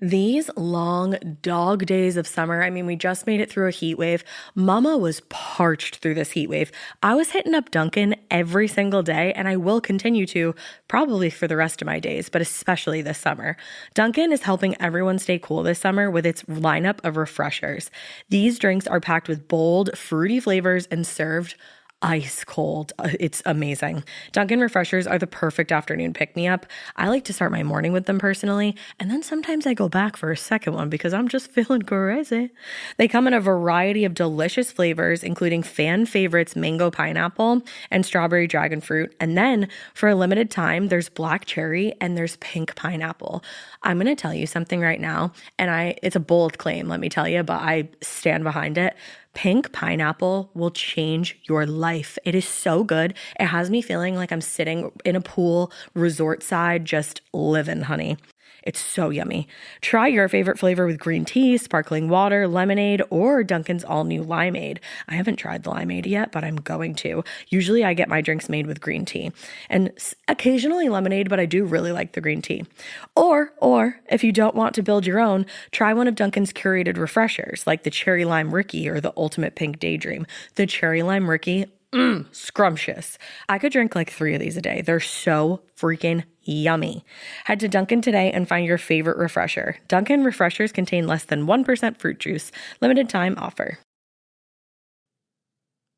These long dog days of summer, I mean, we just made it through a heat wave. Mama was parched through this heat wave. I was hitting up Dunkin' every single day, and I will continue to probably for the rest of my days, but especially this summer. Dunkin' is helping everyone stay cool this summer with its lineup of refreshers. These drinks are packed with bold, fruity flavors and served ice cold. It's amazing. Dunkin' refreshers are the perfect afternoon pick-me-up. I like to start my morning with them personally, and then sometimes I go back for a second one because I'm just feeling crazy. They come in a variety of delicious flavors, including fan favorites mango pineapple and strawberry dragon fruit. And then for a limited time, there's black cherry and there's pink pineapple. I'm going to tell you something right now, and it's a bold claim, let me tell you, but I stand behind it. Pink pineapple will change your life. It is so good. It has me feeling like I'm sitting in a pool, resort side, just living, honey. It's so yummy. Try your favorite flavor with green tea, sparkling water, lemonade, or Dunkin's all-new limeade. I haven't tried the limeade yet, but I'm going to. Usually I get my drinks made with green tea and occasionally lemonade, but I do really like the green tea. Or if you don't want to build your own, try one of Dunkin's curated refreshers like the Cherry Lime Ricky or the Ultimate Pink Daydream. The Cherry Lime Ricky, scrumptious. I could drink like 3 of these a day. They're so freaking yummy. Head to Dunkin' today and find your favorite refresher. Dunkin' refreshers contain less than 1% fruit juice. Limited time offer.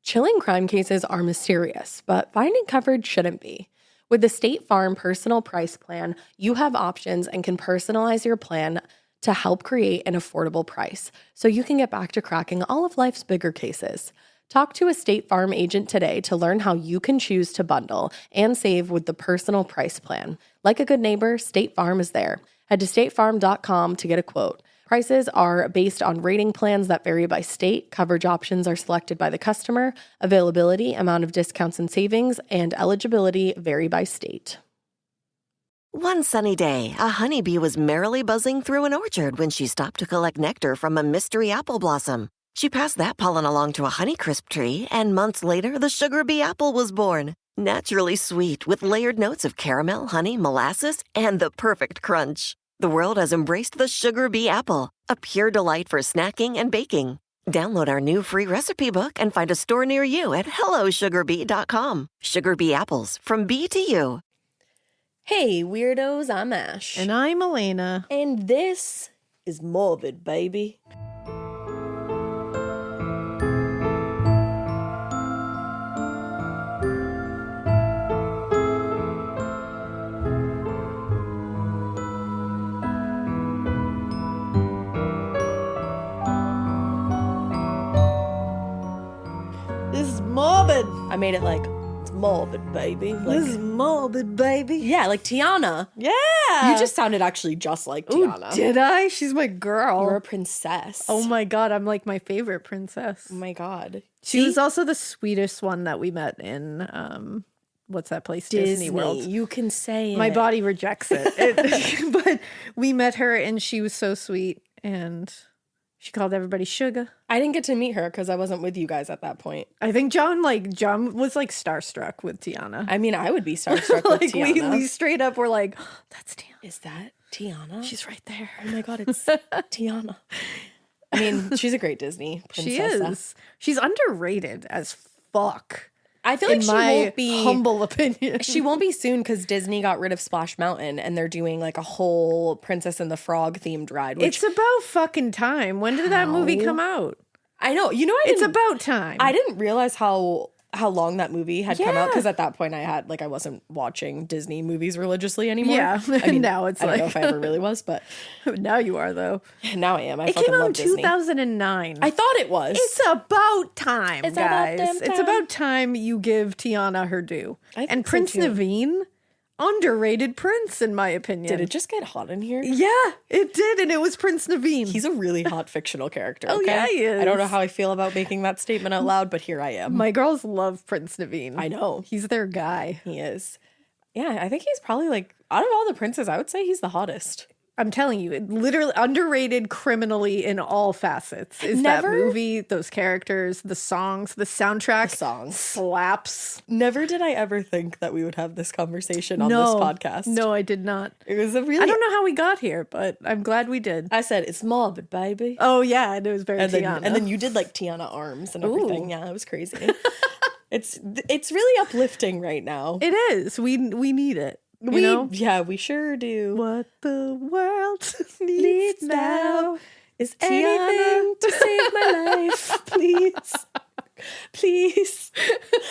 Chilling crime cases are mysterious, but finding coverage shouldn't be. With the State Farm Personal Price Plan, you have options and can personalize your plan to help create an affordable price so you can get back to cracking all of life's bigger cases. Talk to a State Farm agent today to learn how you can choose to bundle and save with the Personal Price Plan. Like a good neighbor, State Farm is there. Head to statefarm.com to get a quote. Prices are based on rating plans that vary by state. Coverage options are selected by the customer. Availability, amount of discounts and savings, and eligibility vary by state. One sunny day, a honeybee was merrily buzzing through an orchard when she stopped to collect nectar from a mystery apple blossom. She passed that pollen along to a Honeycrisp tree, and months later, the sugar bee apple was born. Naturally sweet, with layered notes of caramel, honey, molasses, and the perfect crunch. The world has embraced the sugar bee apple, a pure delight for snacking and baking. Download our new free recipe book and find a store near you at hellosugarbee.com. Sugar bee apples, from bee to you. Hey, weirdos, I'm Ash. And I'm Elena. And this is Morbid, baby. Morbid. I made it like, it's morbid, baby. Like, This is morbid, baby. yeah, like Tiana. Yeah. You just sounded actually just like Tiana. Ooh, did I? She's my girl. You're a princess. Oh my God, I'm like my favorite princess. Oh my God. She was also the sweetest one that we met in, what's that place? Disney World. You can say My it. body rejects it. But we met her and she was so sweet and she called everybody sugar. I didn't get to meet her because I wasn't with you guys at that point. I think John was like starstruck with Tiana. I mean, I would be starstruck Like with Tiana. we straight up were like, oh, that's Tiana. Is that Tiana? She's right there. Oh my God, it's Tiana. I mean, she's a great Disney princess. She is. She's underrated as fuck. I feel like in she my won't be humble opinion. She won't be soon because Disney got rid of Splash Mountain and they're doing like a whole Princess and the Frog themed ride. Which It's about fucking time. When did that movie come out? I know. You know, It's about time. I didn't realize how long that movie had come out Yeah. because at that point I wasn't watching Disney movies religiously anymore. Yeah. I mean, Now it's I don't know like- if I ever really was, but Now you are though. now I am. I It fucking came out love in Disney. 2009. I thought it was. It's about time, It's about guys. damn It's time. about time you give Tiana her due. I think And so, Prince too. Naveen, underrated prince in my opinion. Did it just get hot in here? Yeah, it did, and it was Prince Naveen. He's a really hot fictional character. Oh, Okay? yeah, he I don't know is. how I feel about making that statement out loud, but here I am. My girls love Prince Naveen. I know. He's their guy. He is. Yeah, I think he's probably like, out of all the princes, I would say he's the hottest. I'm telling you, it literally underrated criminally in all facets is that movie, those characters, the songs, the soundtrack. The songs. Slaps. Never did I ever think that we would have this conversation on this podcast. No, I did not. It was a really... I don't know how we got here, but I'm glad we did. I said, it's morbid, baby. Oh, yeah, and it was very Tiana. And then you did like Tiana arms and everything. Ooh. Yeah, it was crazy. It's really uplifting right now. It is. We need it. You know? Yeah, we sure do. What the world needs now is anything to save my life. Please. Please.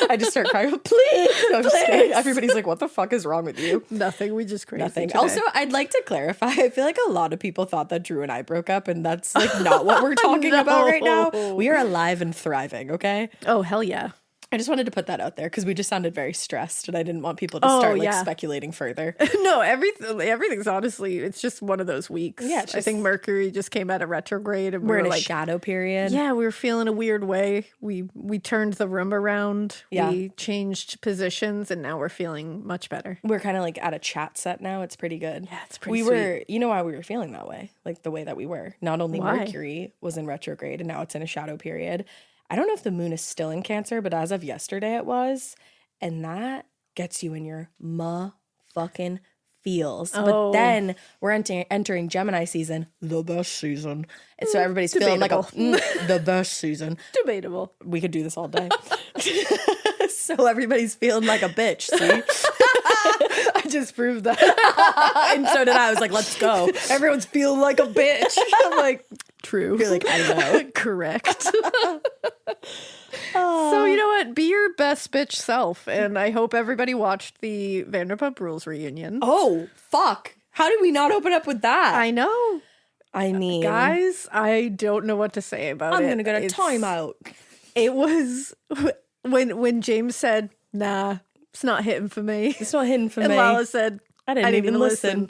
I just start crying. Please. No, I'm just kidding. Everybody's like, what the fuck is wrong with you? Nothing. We just crazy. Nothing. Today. Also, I'd like to clarify. I feel like a lot of people thought that Drew and I broke up, and that's like not what we're talking about right now. We are alive and thriving, okay? Oh, hell yeah. I just wanted to put that out there because we just sounded very stressed and I didn't want people to start speculating further. No, everything's honestly, it's just one of those weeks. Yeah, I think Mercury just came out of retrograde and we're in a like, shadow period. Yeah, we were feeling a weird way. We turned the room around. Yeah. We changed positions and now we're feeling much better. We're kind of like at a chat set now. It's pretty good. Yeah, it's pretty sweet. You know why we were feeling that way? Like the way that we were. Not only why? Mercury was in retrograde and now it's in a shadow period. I don't know if the moon is still in Cancer, but as of yesterday it was. And that gets you in your fucking feels. Oh. But then we're entering Gemini season, the best season. And so everybody's feeling like the best season. Debatable. We could do this all day. So everybody's feeling like a bitch, see? I just proved that. And so did I. I was like, let's go. Everyone's feeling like a bitch. I'm like, true. You're like, I know. Correct. So you know what? Be your best bitch self. And I hope everybody watched the Vanderpump Rules reunion. Oh, fuck. How did we not open up with that? I know. I mean. Guys, I don't know what to say about it. I'm going to go to timeout. It was when James said, nah, it's not hitting for me. It's not hitting for me. And Lala said, I didn't even listen.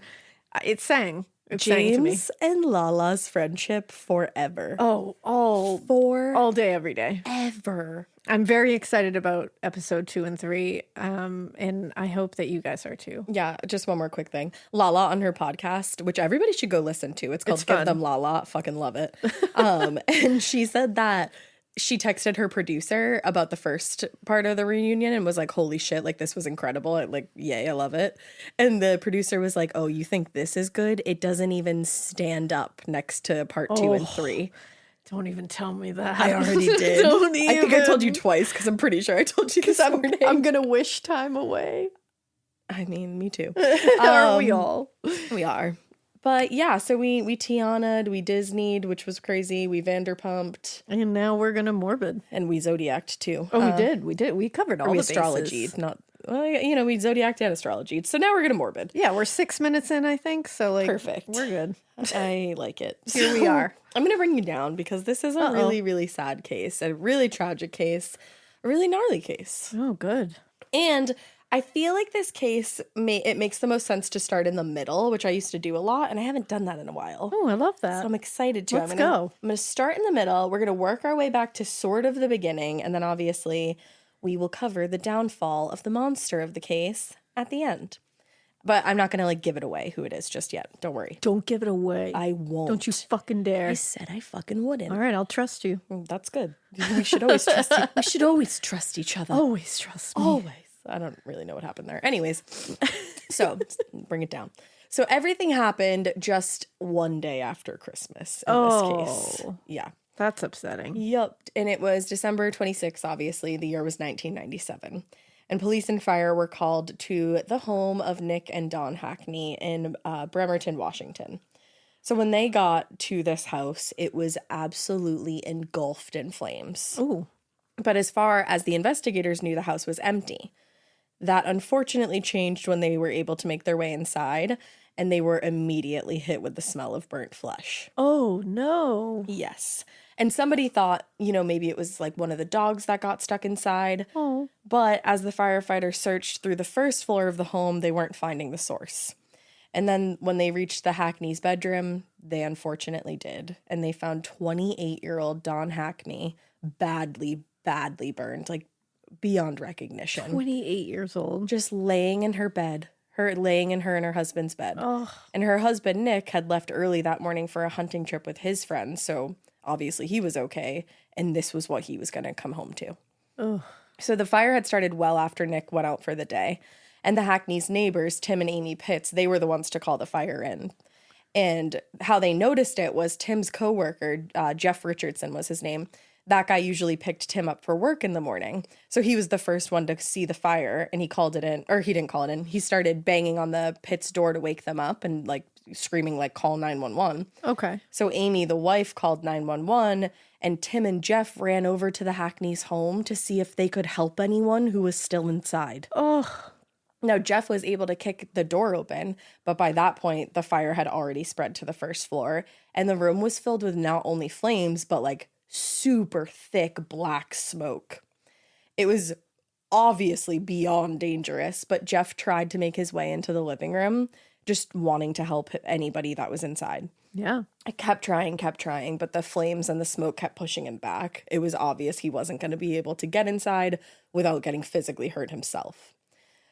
It sang. James and Lala's friendship forever. Oh, all day, every day. Ever. I'm very excited about episode 2 and 3. And I hope that you guys are too. Yeah, just one more quick thing. Lala on her podcast, which everybody should go listen to. It's called Give Them Lala. Fucking love it. And she said that she texted her producer about the first part of the reunion and was like, holy shit, like this was incredible. Like, yay, I love it. And the producer was like, oh, you think this is good? It doesn't even stand up next to part 2 and 3. Don't even tell me that. I already did. Don't even. I think I told you twice because I'm pretty sure I told you this morning. I'm going to wish time away. I mean, me too. Aren't we all? We are. But yeah, so we Tiana'd, we Disney'd, which was crazy. We Vanderpumped. And now we're going to Morbid. And we Zodiac'd too. Oh, we did. We covered all the astrology'd, not, well, you know, we Zodiac'd and astrology'd. So now we're going to Morbid. Yeah, we're 6 minutes in, I think. So like, perfect. We're good. I like it. Here we are. I'm going to bring you down because this is a really, really sad case, a really tragic case, a really gnarly case. Oh, good. And I feel like this case, it makes the most sense to start in the middle, which I used to do a lot, and I haven't done that in a while. Oh, I love that. So I'm excited to. Let's go. I'm going to start in the middle. We're going to work our way back to sort of the beginning, and then obviously we will cover the downfall of the monster of the case at the end. But I'm not going to like give it away who it is just yet. Don't worry. Don't give it away. I won't. Don't you fucking dare. I said I fucking wouldn't. All right, I'll trust you. That's good. We should always trust you. We should always trust each other. Always trust me. Always. I don't really know what happened there. Anyways, so bring it down. So everything happened just one day after Christmas in this case. Yeah. That's upsetting. Yep. And it was December 26th, obviously. The year was 1997. And police and fire were called to the home of Nick and Dawn Hachney in Bremerton, Washington. So when they got to this house, it was absolutely engulfed in flames. Ooh. But as far as the investigators knew, the house was empty. That unfortunately changed when they were able to make their way inside, and they were immediately hit with the smell of burnt flesh. Oh, no. Yes. And somebody thought, you know, maybe it was like one of the dogs that got stuck inside. Oh. But as the firefighters searched through the first floor of the home, they weren't finding the source. And then when they reached the Hachney's bedroom, they unfortunately did. And they found 28-year-old Dawn Hachney badly burned, like beyond recognition. 28 years old. Just laying in her bed, her laying in her husband's bed. Oh. And her husband, Nick, had left early that morning for a hunting trip with his friends, so obviously he was okay, and this was what he was going to come home to. Oh. So the fire had started well after Nick went out for the day, and the Hackney's neighbors, Tim and Amy Pitts, they were the ones to call the fire in. And how they noticed it was Tim's coworker, Jeff Richardson was his name. That guy usually picked Tim up for work in the morning. So he was the first one to see the fire, and he called it in, or he didn't call it in. He started banging on the Pitts door to wake them up and like screaming like call 911. Okay. So Amy, the wife, called 911, and Tim and Jeff ran over to the Hackney's home to see if they could help anyone who was still inside. Oh. Now, Jeff was able to kick the door open, but by that point, the fire had already spread to the first floor, and the room was filled with not only flames, but like super thick black smoke. It was obviously beyond dangerous, but Jeff tried to make his way into the living room, just wanting to help anybody that was inside. Yeah. I kept trying, but the flames and the smoke kept pushing him back. It was obvious he wasn't going to be able to get inside without getting physically hurt himself.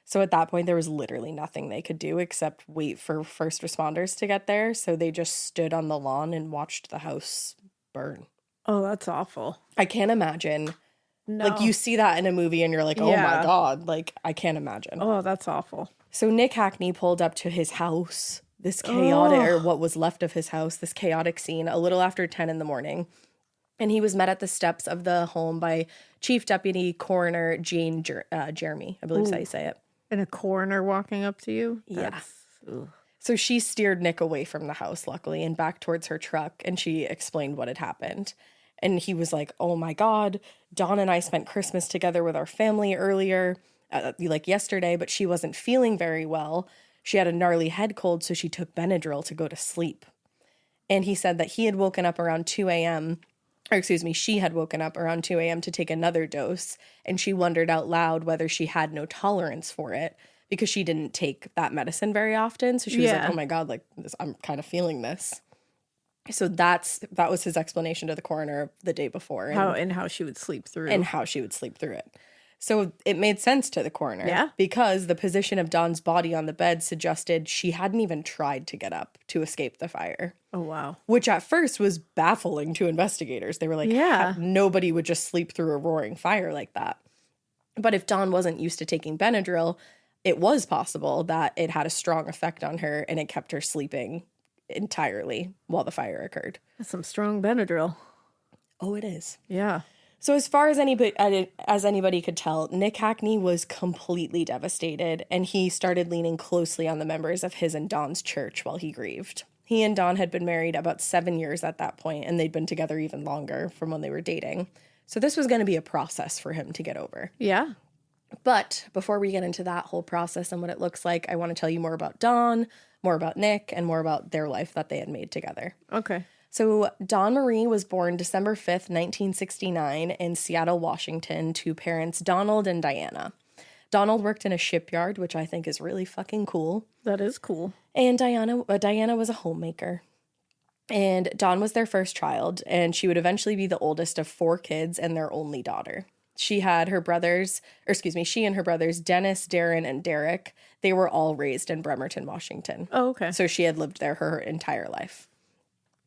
So at that point, there was literally nothing they could do except wait for first responders to get there. So they just stood on the lawn and watched the house burn. Oh, that's awful. I can't imagine. No. Like, you see that in a movie and you're like, oh my God. Like, I can't imagine. Oh, that's awful. So Nick Hachney pulled up to his house, this chaotic, or what was left of his house, this chaotic scene, a little after 10 in the morning. And he was met at the steps of the home by Chief Deputy Coroner Jane Jeremy. I believe is how you say it. And a coroner walking up to you? Yeah. So she steered Nick away from the house, luckily, and back towards her truck, and she explained what had happened. And he was like, oh my God, Dawn and I spent Christmas together with our family earlier, like yesterday, but she wasn't feeling very well. She had a gnarly head cold, so she took Benadryl to go to sleep. And he said that he had woken up around 2 a.m., or excuse me, she had woken up around 2 a.m. to take another dose, and she wondered out loud whether she had no tolerance for it because she didn't take that medicine very often. So she was like, oh my God, like this, I'm kind of feeling this. So that was his explanation to the coroner the day before. How she would sleep through. And how she would sleep through it. So it made sense to the coroner. Yeah. Because the position of Dawn's body on the bed suggested she hadn't even tried to get up to escape the fire. Oh, wow. Which at first was baffling to investigators. They were like, nobody would just sleep through a roaring fire like that. But if Dawn wasn't used to taking Benadryl, it was possible that it had a strong effect on her and it kept her sleeping entirely while the fire occurred. That's some strong Benadryl. Oh, it is. Yeah. So as far as anybody could tell, Nick Hachney was completely devastated, and he started leaning closely on the members of his and Dawn's church while he grieved. He and Dawn had been married about 7 years at that point, and they'd been together even longer from when they were dating. So this was going to be a process for him to get over. Yeah. But before we get into that whole process and what it looks like, I want to tell you more about Dawn, more about Nick, and more about their life that they had made together. Okay. So Dawn Marie was born December 5th, 1969 in Seattle, Washington, to parents Donald and Diana. Donald worked in a shipyard, which I think is really fucking cool. That is cool. And Diana was a homemaker. And Dawn was their first child, and she would eventually be the oldest of 4 kids and their only daughter. She and her brothers, Dennis, Darren, and Derek. They were all raised in Bremerton, Washington. Oh, okay. So she had lived there her entire life.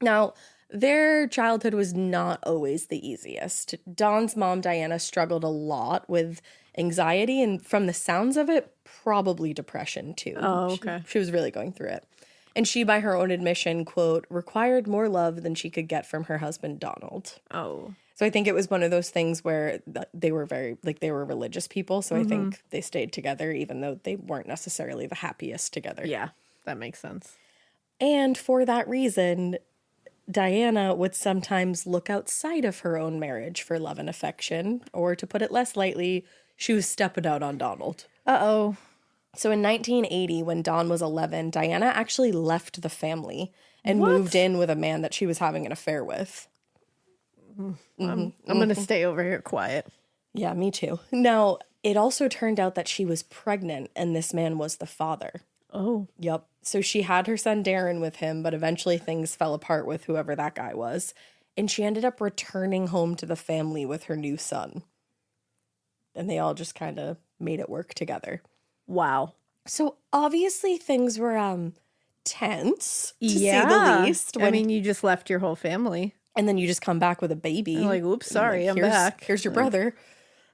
Now, their childhood was not always the easiest. Dawn's mom, Diana, struggled a lot with anxiety, and from the sounds of it, probably depression too. Oh, okay. She was really going through it. And she, by her own admission, quote, required more love than she could get from her husband, Donald. Oh. So I think it was one of those things where they were they were religious people. So I think they stayed together, even though they weren't necessarily the happiest together. Yeah, that makes sense. And for that reason, Diana would sometimes look outside of her own marriage for love and affection, or to put it less lightly, she was stepping out on Donald. Uh-oh. So in 1980, when Dawn was 11, Diana actually left the family and moved in with a man that she was having an affair with. I'm going to stay over here quiet. Yeah, me too. Now, it also turned out that she was pregnant and this man was the father. Oh. Yep. So she had her son Darren with him, but eventually things fell apart with whoever that guy was. And she ended up returning home to the family with her new son. And they all just kind of made it work together. Wow. So obviously things were tense, to say the least. I mean, you just left your whole family. And then you just come back with a baby. I'm like, oops, sorry, I'm here's, back. Here's your brother.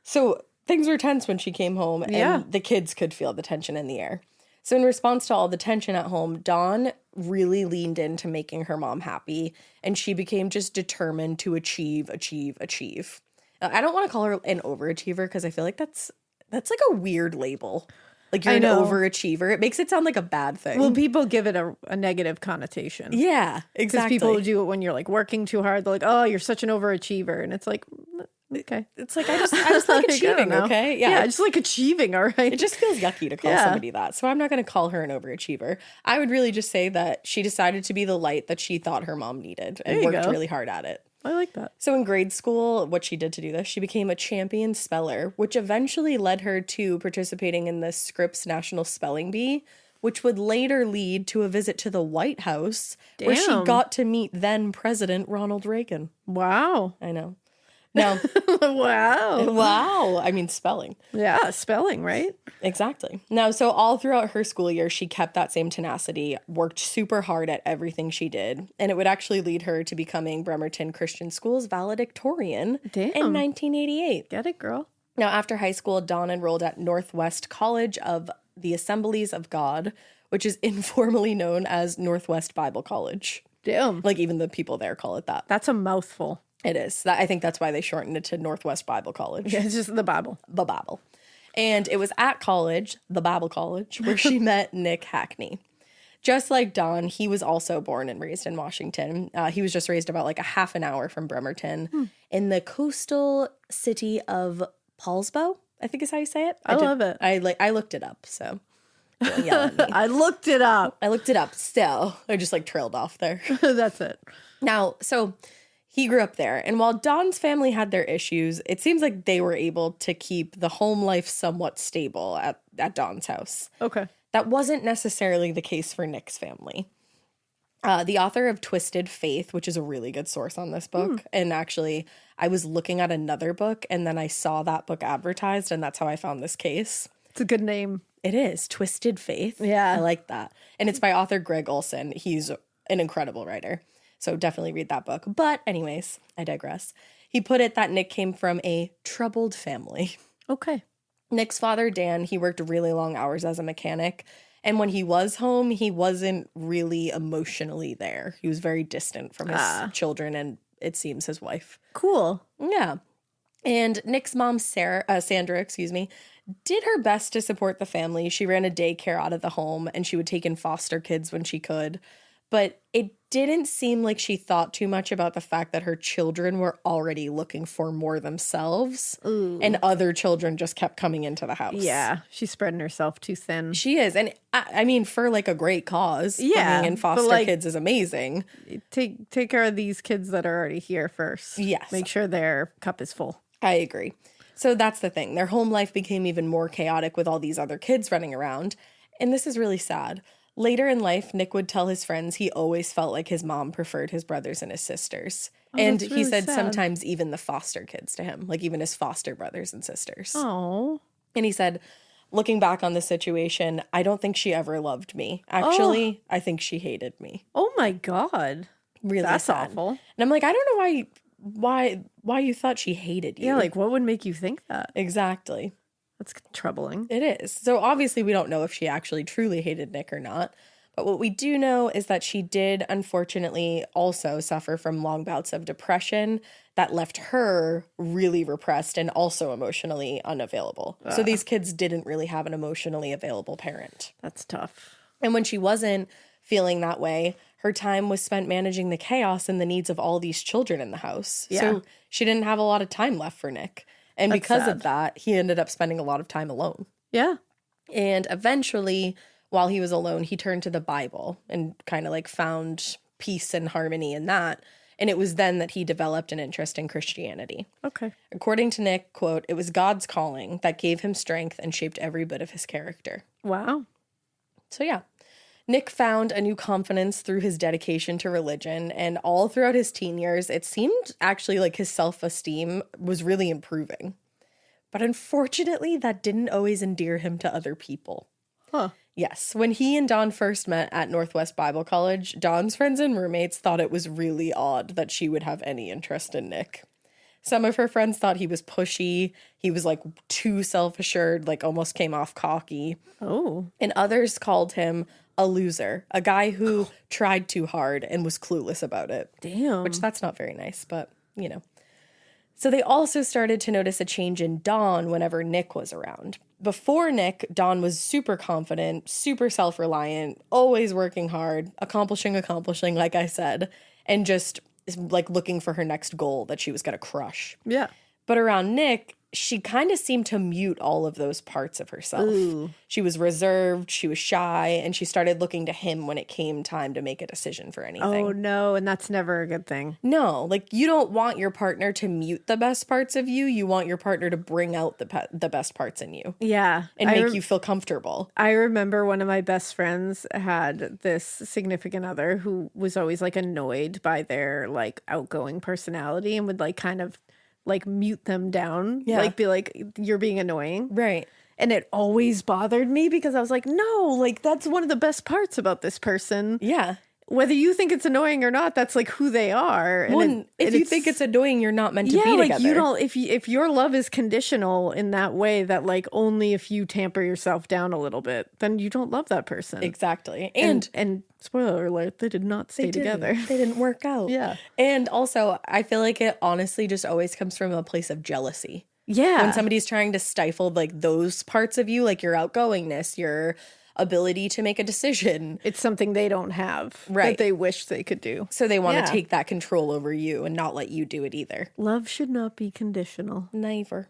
So things were tense when she came home, and the kids could feel the tension in the air. So in response to all the tension at home, Dawn really leaned into making her mom happy, and she became just determined to achieve. I don't want to call her an overachiever because I feel like that's like a weird label. Like you're an overachiever. It makes it sound like a bad thing. Well, people give it a negative connotation. Yeah, exactly. Because people do it when you're like working too hard. They're like, oh, you're such an overachiever. And it's like, okay. It's like, I just like achieving, okay? Yeah, I just like achieving, all right? It just feels yucky to call somebody that. So I'm not going to call her an overachiever. I would really just say that she decided to be the light that she thought her mom needed and worked really hard at it. I like that. So in grade school, what she did to do this, she became a champion speller, which eventually led her to participating in the Scripps National Spelling Bee, which would later lead to a visit to the White House, where she got to meet then President Ronald Reagan. Wow. I know. Now, wow. I mean, spelling. Yeah, spelling, right? Exactly. Now, so all throughout her school year, she kept that same tenacity, worked super hard at everything she did, and it would actually lead her to becoming Bremerton Christian School's valedictorian in 1988. Get it, girl. Now, after high school, Dawn enrolled at Northwest College of the Assemblies of God, which is informally known as Northwest Bible College. Damn. Like, even the people there call it that. That's a mouthful. It is. I think that's why they shortened it to Northwest Bible College. Yeah, it's just the Bible. The Bible. And it was at college, the Bible College, where she met Nick Hachney. Just like Dawn, he was also born and raised in Washington. He was just raised about like a half an hour from Bremerton in the coastal city of Paulsbo, I think is how you say it. I love it. I looked it up, so don't yell at me. I looked it up. Still. I just like trailed off there. That's it. Now, so he grew up there, and while Dawn's family had their issues, it seems like they were able to keep the home life somewhat stable at Dawn's house. Okay. That wasn't necessarily the case for Nick's family. The author of Twisted Faith, which is a really good source on this book, and actually I was looking at another book, and then I saw that book advertised, and that's how I found this case. It's a good name. It is, Twisted Faith. Yeah. I like that. And it's by author Greg Olson. He's an incredible writer. So definitely read that book. But anyways, I digress. He put it that Nick came from a troubled family. Okay. Nick's father, Dan, he worked really long hours as a mechanic. And when he was home, he wasn't really emotionally there. He was very distant from his children and, it seems, his wife. Cool. Yeah. And Nick's mom, Sandra, did her best to support the family. She ran a daycare out of the home, and she would take in foster kids when she could. But it didn't seem like she thought too much about the fact that her children were already looking for more themselves. Ooh. And other children just kept coming into the house. Yeah, she's spreading herself too thin. She is. And I mean, for like a great cause, bringing in foster kids is amazing. Take care of these kids that are already here first. Yes. Make sure their cup is full. I agree. So that's the thing. Their home life became even more chaotic with all these other kids running around. And this is really sad. Later in life, Nick would tell his friends he always felt like his mom preferred his brothers and his sisters. And he said sometimes even the foster kids to him, like even his foster brothers and sisters. Oh. And he said, looking back on the situation, I don't think she ever loved me. Actually, I think she hated me. Oh my God. Really That's sad. awful. And I'm like, I don't know why you thought she hated you. Yeah, like what would make you think that? Exactly. That's troubling. It is. So obviously we don't know if she actually truly hated Nick or not. But what we do know is that she did, unfortunately, also suffer from long bouts of depression that left her really repressed and also emotionally unavailable. So these kids didn't really have an emotionally available parent. That's tough. And when she wasn't feeling that way, her time was spent managing the chaos and the needs of all these children in the house. Yeah. So she didn't have a lot of time left for Nick. And because of that, he ended up spending a lot of time alone. Yeah. And eventually, while he was alone, he turned to the Bible and kind of like found peace and harmony in that. And it was then that he developed an interest in Christianity. Okay. According to Nick, quote, it was God's calling that gave him strength and shaped every bit of his character. Wow. So yeah. Nick found a new confidence through his dedication to religion, and all throughout his teen years, it seemed actually like his self-esteem was really improving. But unfortunately, that didn't always endear him to other people. Huh. Yes. When he and Dawn first met at Northwest Bible College, Dawn's friends and roommates thought it was really odd that she would have any interest in Nick. Some of her friends thought he was pushy. He was like too self-assured, like almost came off cocky. Oh. And others called him a loser, a guy who tried too hard and was clueless about it. Damn. Which that's not very nice, but you know. So they also started to notice a change in Dawn whenever Nick was around. Before Nick, Dawn was super confident, super self-reliant, always working hard, accomplishing, like I said, and just like looking for her next goal that she was going to crush. Yeah. But around Nick, she kind of seemed to mute all of those parts of herself. Ooh. She was reserved, she was shy, and she started looking to him when it came time to make a decision for anything. Oh, no. And that's never a good thing. No, like you don't want your partner to mute the best parts of you. You want your partner to bring out the best parts in you. Yeah. And make you feel comfortable. I remember one of my best friends had this significant other who was always like annoyed by their like outgoing personality and would like kind of like mute them down. Yeah. Like be like, you're being annoying. Right. And it always bothered me because I was like, no, like that's one of the best parts about this person. Yeah. Whether you think it's annoying or not, that's like who they are. And if you think it's annoying, you're not meant to be together. like you don't. If your love is conditional in that way, that like only if you tamper yourself down a little bit, then you don't love that person. Exactly. And spoiler alert, they did not stay together. They didn't work out. Yeah. And also, I feel like it honestly just always comes from a place of jealousy. Yeah. When somebody's trying to stifle like those parts of you, like your outgoingness, your ability to make a decision. It's something they don't have Right. that they wish they could do. So they want Yeah. to take that control over you and not let you do it either. Love should not be conditional. Never.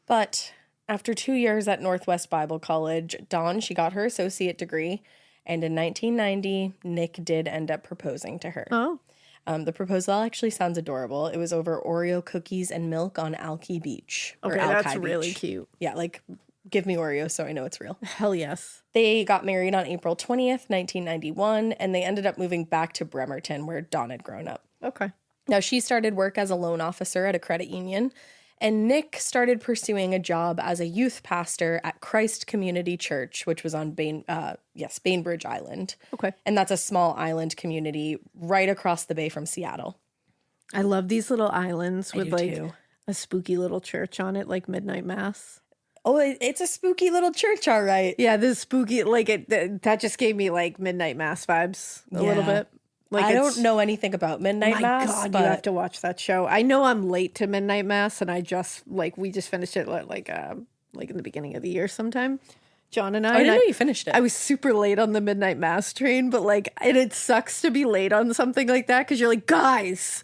But after 2 years at Northwest Bible College, Dawn, she got her associate degree. And in 1990, Nick did end up proposing to her. Oh. The proposal actually sounds adorable. It was over Oreo cookies and milk on Alki Beach. Okay, that's really cute. Yeah, like, give me Oreos so I know it's real. Hell yes. They got married on April 20th, 1991, and they ended up moving back to Bremerton, where Dawn had grown up. Okay. Now, she started work as a loan officer at a credit union, and Nick started pursuing a job as a youth pastor at Christ Community Church, which was on Bainbridge Island. Okay. And that's a small island community right across the bay from Seattle. I love these little islands with do like too. a spooky little church on it, like midnight mass. Oh, it's a spooky little church, all right. Yeah, this spooky, like that just gave me like midnight mass vibes a little Yeah. bit. Like I don't know anything about Midnight My Mass, God, but you have to watch that show. I know I'm late to midnight mass, and I just we just finished it like in the beginning of the year sometime. John and I. I didn't know you finished it. I was super late on the midnight mass train, but and it sucks to be late on something like that because you're like, guys,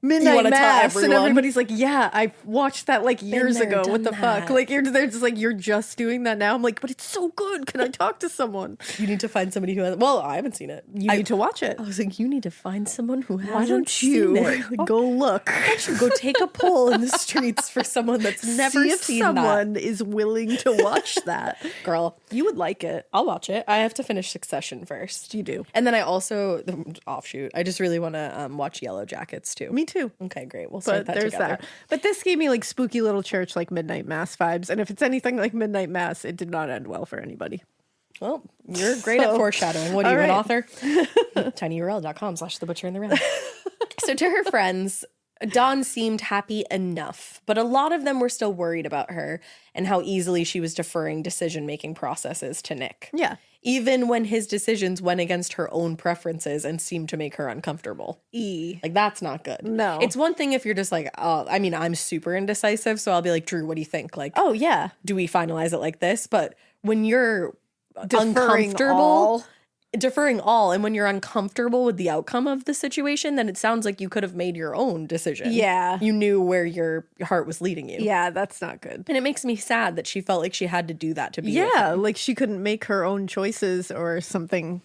midnight wanna tell mass, and everyone? everybody's like, yeah, I watched that like years there, ago. What done the fuck? that. Like they're just like, you're just doing that now. I'm like, but it's so good. Can I talk to someone? You need to find somebody who has. Well, I haven't seen it. You need to watch it. I was like, you need to find someone who hasn't Why don't seen you it. go look? I should go take a poll in the streets for someone that's never See if seen someone is willing to watch that. that. Girl, You would like it. I'll watch it. I have to finish Succession first. You do. And then I also, offshoot, I just really want to watch Yellow Jackets too. Me too. Okay, great. We'll start But that there's together. that. But this gave me like spooky little church, like midnight mass vibes. And if it's anything like midnight mass, it did not end well for anybody. Well, you're great at foreshadowing. What are all you, an right. author? tinyurl.com/thebutcherandtheround. So to her friends, Dawn seemed happy enough, but a lot of them were still worried about her and how easily she was deferring decision-making processes to Nick. Yeah. Even when his decisions went against her own preferences and seemed to make her uncomfortable. Like, that's not good. No. It's one thing if you're just like, oh, I mean, I'm super indecisive, so I'll be like, Drew, what do you think? Like, Oh, yeah. do we finalize it like this? But when you're Deferring uncomfortable, all. deferring all, and when you're uncomfortable with the outcome of the situation, then it sounds like you could have made your own decision. Yeah. You knew where your heart was leading you. Yeah, that's not good. And it makes me sad that she felt like she had to do that to be with Yeah, him. like she couldn't make her own choices or something,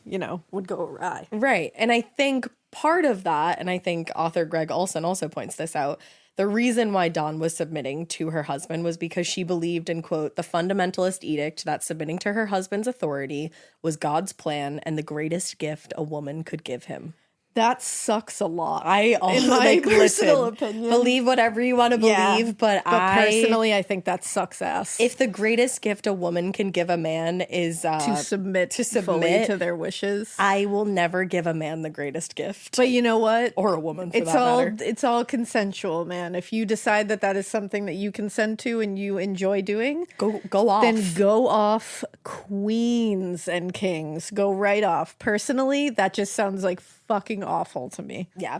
would go awry. Right. And I think part of that, and I think author Greg Olson also points this out, the reason why Dawn was submitting to her husband was because she believed in, quote, the fundamentalist edict that submitting to her husband's authority was God's plan and the greatest gift a woman could give him. That sucks a lot. I also, in my personal opinion. Believe whatever you want to believe, but personally, I think that sucks ass. If the greatest gift a woman can give a man is to submit fully to their wishes, I will never give a man the greatest gift. But you know what? Or a woman, for that matter. It's all consensual, man. If you decide that is something that you consent to and you enjoy doing, go off. Then go off, queens and kings. Go right off. Personally, that just sounds like fucking awful to me. Yeah.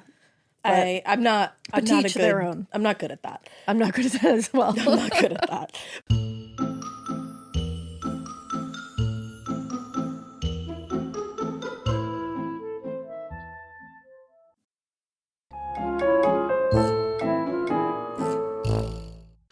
I'm not their own. I'm not good at that. I'm not good at that as well. I'm not good at that.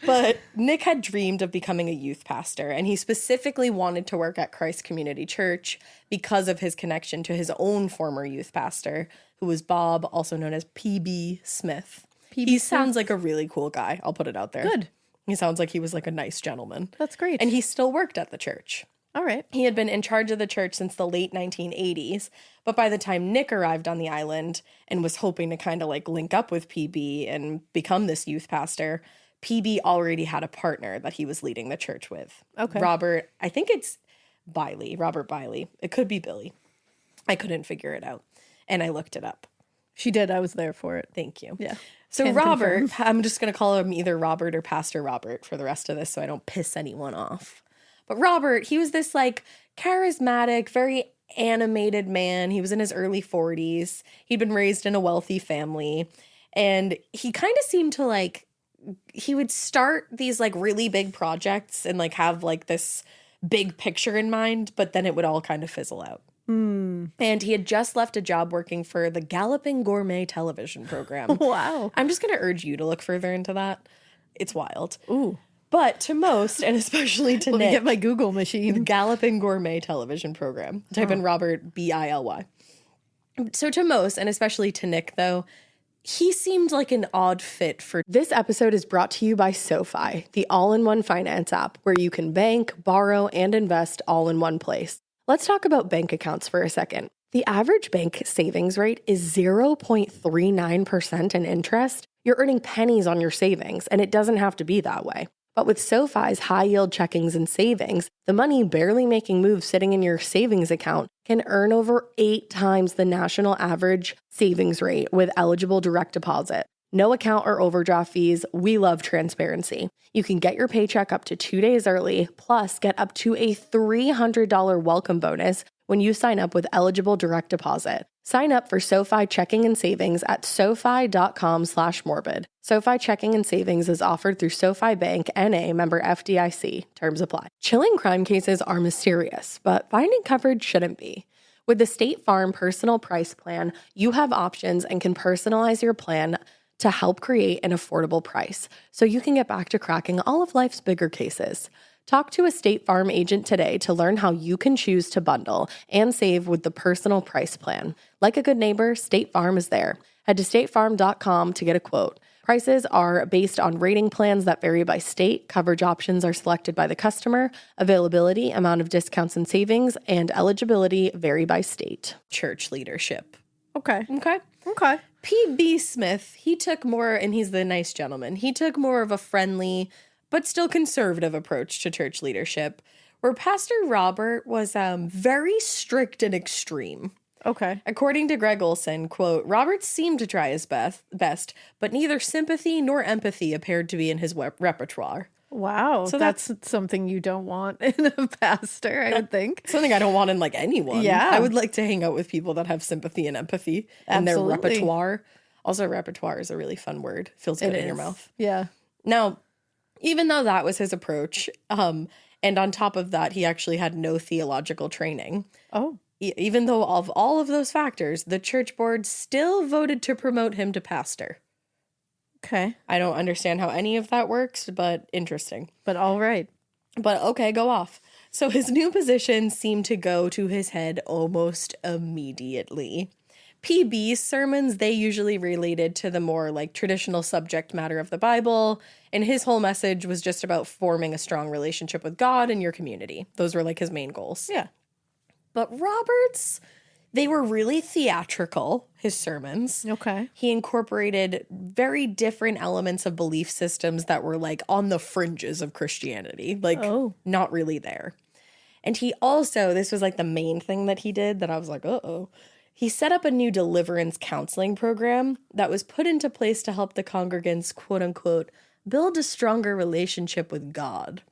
But Nick had dreamed of becoming a youth pastor, and he specifically wanted to work at Christ Community Church because of his connection to his own former youth pastor, who was Bob, also known as P.B. Smith. He sounds like a really cool guy. I'll put it out there. Good. He sounds like he was like a nice gentleman. That's great. And he still worked at the church. All right. He had been in charge of the church since the late 1980s, but by the time Nick arrived on the island and was hoping to kind of like link up with PB and become this youth pastor, PB already had a partner that he was leading the church with. Okay. Robert, I think it's Robert Biley. It could be Billy. I couldn't figure it out. And I looked it up. She did. I was there for it. Thank you. Yeah. So Can Robert, confirm. I'm just going to call him either Robert or Pastor Robert for the rest of this so I don't piss anyone off. But Robert, he was this like charismatic, very animated man. He was in his early 40s. He'd been raised in a wealthy family. And he kind of seemed to like, he would start these like really big projects and like have like this big picture in mind, but then it would all kind of fizzle out. And he had just left a job working for the Galloping Gourmet television program. Wow. I'm just going to urge you to look further into that. It's wild. Ooh. But to most, and especially to Let Nick, me get my Google the machine. Galloping Gourmet television program. Type in Robert, Billy. So to most, and especially to Nick, though, he seemed like an odd fit for... This episode is brought to you by SoFi, the all-in-one finance app where you can bank, borrow, and invest all in one place. Let's talk about bank accounts for a second. The average bank savings rate is 0.39% in interest. You're earning pennies on your savings, and it doesn't have to be that way. But with SoFi's high-yield checkings and savings, the money barely making moves sitting in your savings account can earn over 8 times the national average savings rate with eligible direct deposit. No account or overdraft fees. We love transparency. You can get your paycheck up to 2 days early, plus get up to a $300 welcome bonus when you sign up with eligible direct deposit. Sign up for SoFi checking and savings at SoFi.com/morbid. SoFi checking and savings is offered through SoFi Bank, N.A., member FDIC. Terms apply. Chilling crime cases are mysterious, but finding coverage shouldn't be. With the State Farm Personal Price Plan, you have options and can personalize your plan to help create an affordable price so you can get back to cracking all of life's bigger cases. Talk to a State Farm agent today to learn how you can choose to bundle and save with the Personal Price Plan. Like a good neighbor, State Farm is there. Head to statefarm.com to get a quote. Prices are based on rating plans that vary by state. Coverage options are selected by the customer. Availability, amount of discounts and savings, and eligibility vary by state. Church leadership. Okay. Okay. P.B. Smith, he took more, and he's the nice gentleman, he took more of a friendly but still conservative approach to church leadership, where Pastor Robert was very strict and extreme. Okay. According to Greg Olson, quote, Robert seemed to try his best, but neither sympathy nor empathy appeared to be in his repertoire. Wow. So that's something you don't want in a pastor, I would think. Something I don't want in like anyone. Yeah. I would like to hang out with people that have sympathy and empathy in their Absolutely. repertoire. Also, repertoire is a really fun word. Feels good in your mouth. Yeah. Now, even though that was his approach, and on top of that, he actually had no theological training. Oh. Even though of all of those factors, the church board still voted to promote him to pastor. Okay. I don't understand how any of that works, but interesting. But all right. But okay, go off. So his new position seemed to go to his head almost immediately. PB's sermons, they usually related to the more like traditional subject matter of the Bible, and his whole message was just about forming a strong relationship with God and your community. Those were like his main goals. Yeah. But Roberts, They were really theatrical, his sermons. Okay. He incorporated very different elements of belief systems that were like on the fringes of Christianity, like not really there. And he also, this was like the main thing that he did that I was like, uh-oh. He set up a new deliverance counseling program that was put into place to help the congregants, quote unquote, build a stronger relationship with God.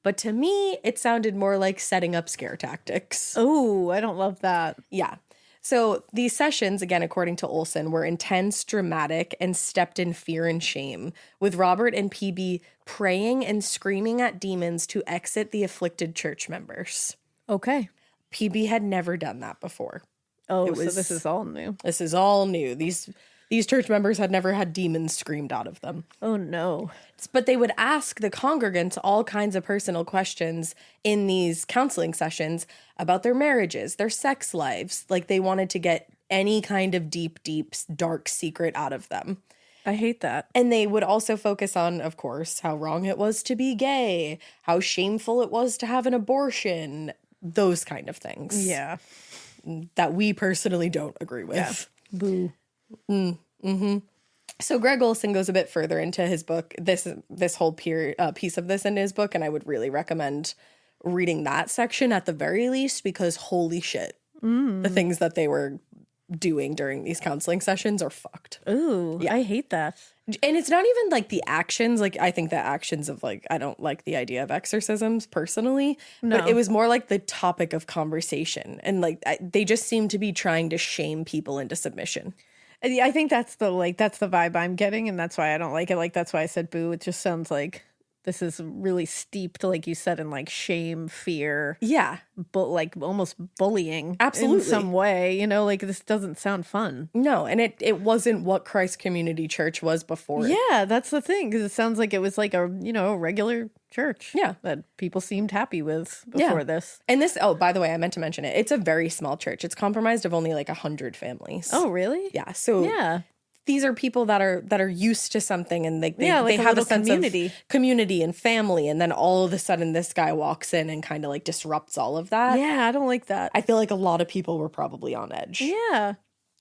But to me, it sounded more like setting up scare tactics. Oh, I don't love that. Yeah. So these sessions, again, according to Olson, were intense, dramatic, and stepped in fear and shame, with Robert and PB praying and screaming at demons to exit the afflicted church members. Okay. PB had never done that before. Oh, so this is all new. This is all new. These church members had never had demons screamed out of them. Oh, no. But they would ask the congregants all kinds of personal questions in these counseling sessions about their marriages, their sex lives. Like they wanted to get any kind of deep, dark secret out of them. I hate that. And they would also focus on, of course, how wrong it was to be gay, how shameful it was to have an abortion, those kind of things. Yeah. That we personally don't agree with. Yeah. Boo. Mm-hmm. So Greg Olson goes a bit further into his book, this whole piece of this in his book, and I would really recommend reading that section at the very least, because holy shit, the things that they were doing during these counseling sessions are fucked. Ooh, yeah. I hate that. And it's not even like the actions, like I think the actions of like, I don't like the idea of exorcisms personally, but it was more like the topic of conversation, and like they just seem to be trying to shame people into submission. I think that's the vibe I'm getting, and that's why I don't like it. Like, that's why I said boo. It just sounds like this is really steeped, like you said, in like shame, fear. Yeah. But like almost bullying. Absolutely. In some way, you know, like this doesn't sound fun. No, and it wasn't what Christ Community Church was before. Yeah, that's the thing, because it sounds like it was like a regular church. Yeah. That people seemed happy with before this. And this, oh, by the way, I meant to mention it. It's a very small church. It's comprised of only like 100 families. Oh, really? Yeah. So yeah. These are people that are used to something, and they like have a sense community. of community and family, and then all of a sudden this guy walks in and kind of like disrupts all of that. Yeah, I don't like that. I feel like a lot of people were probably on edge. Yeah.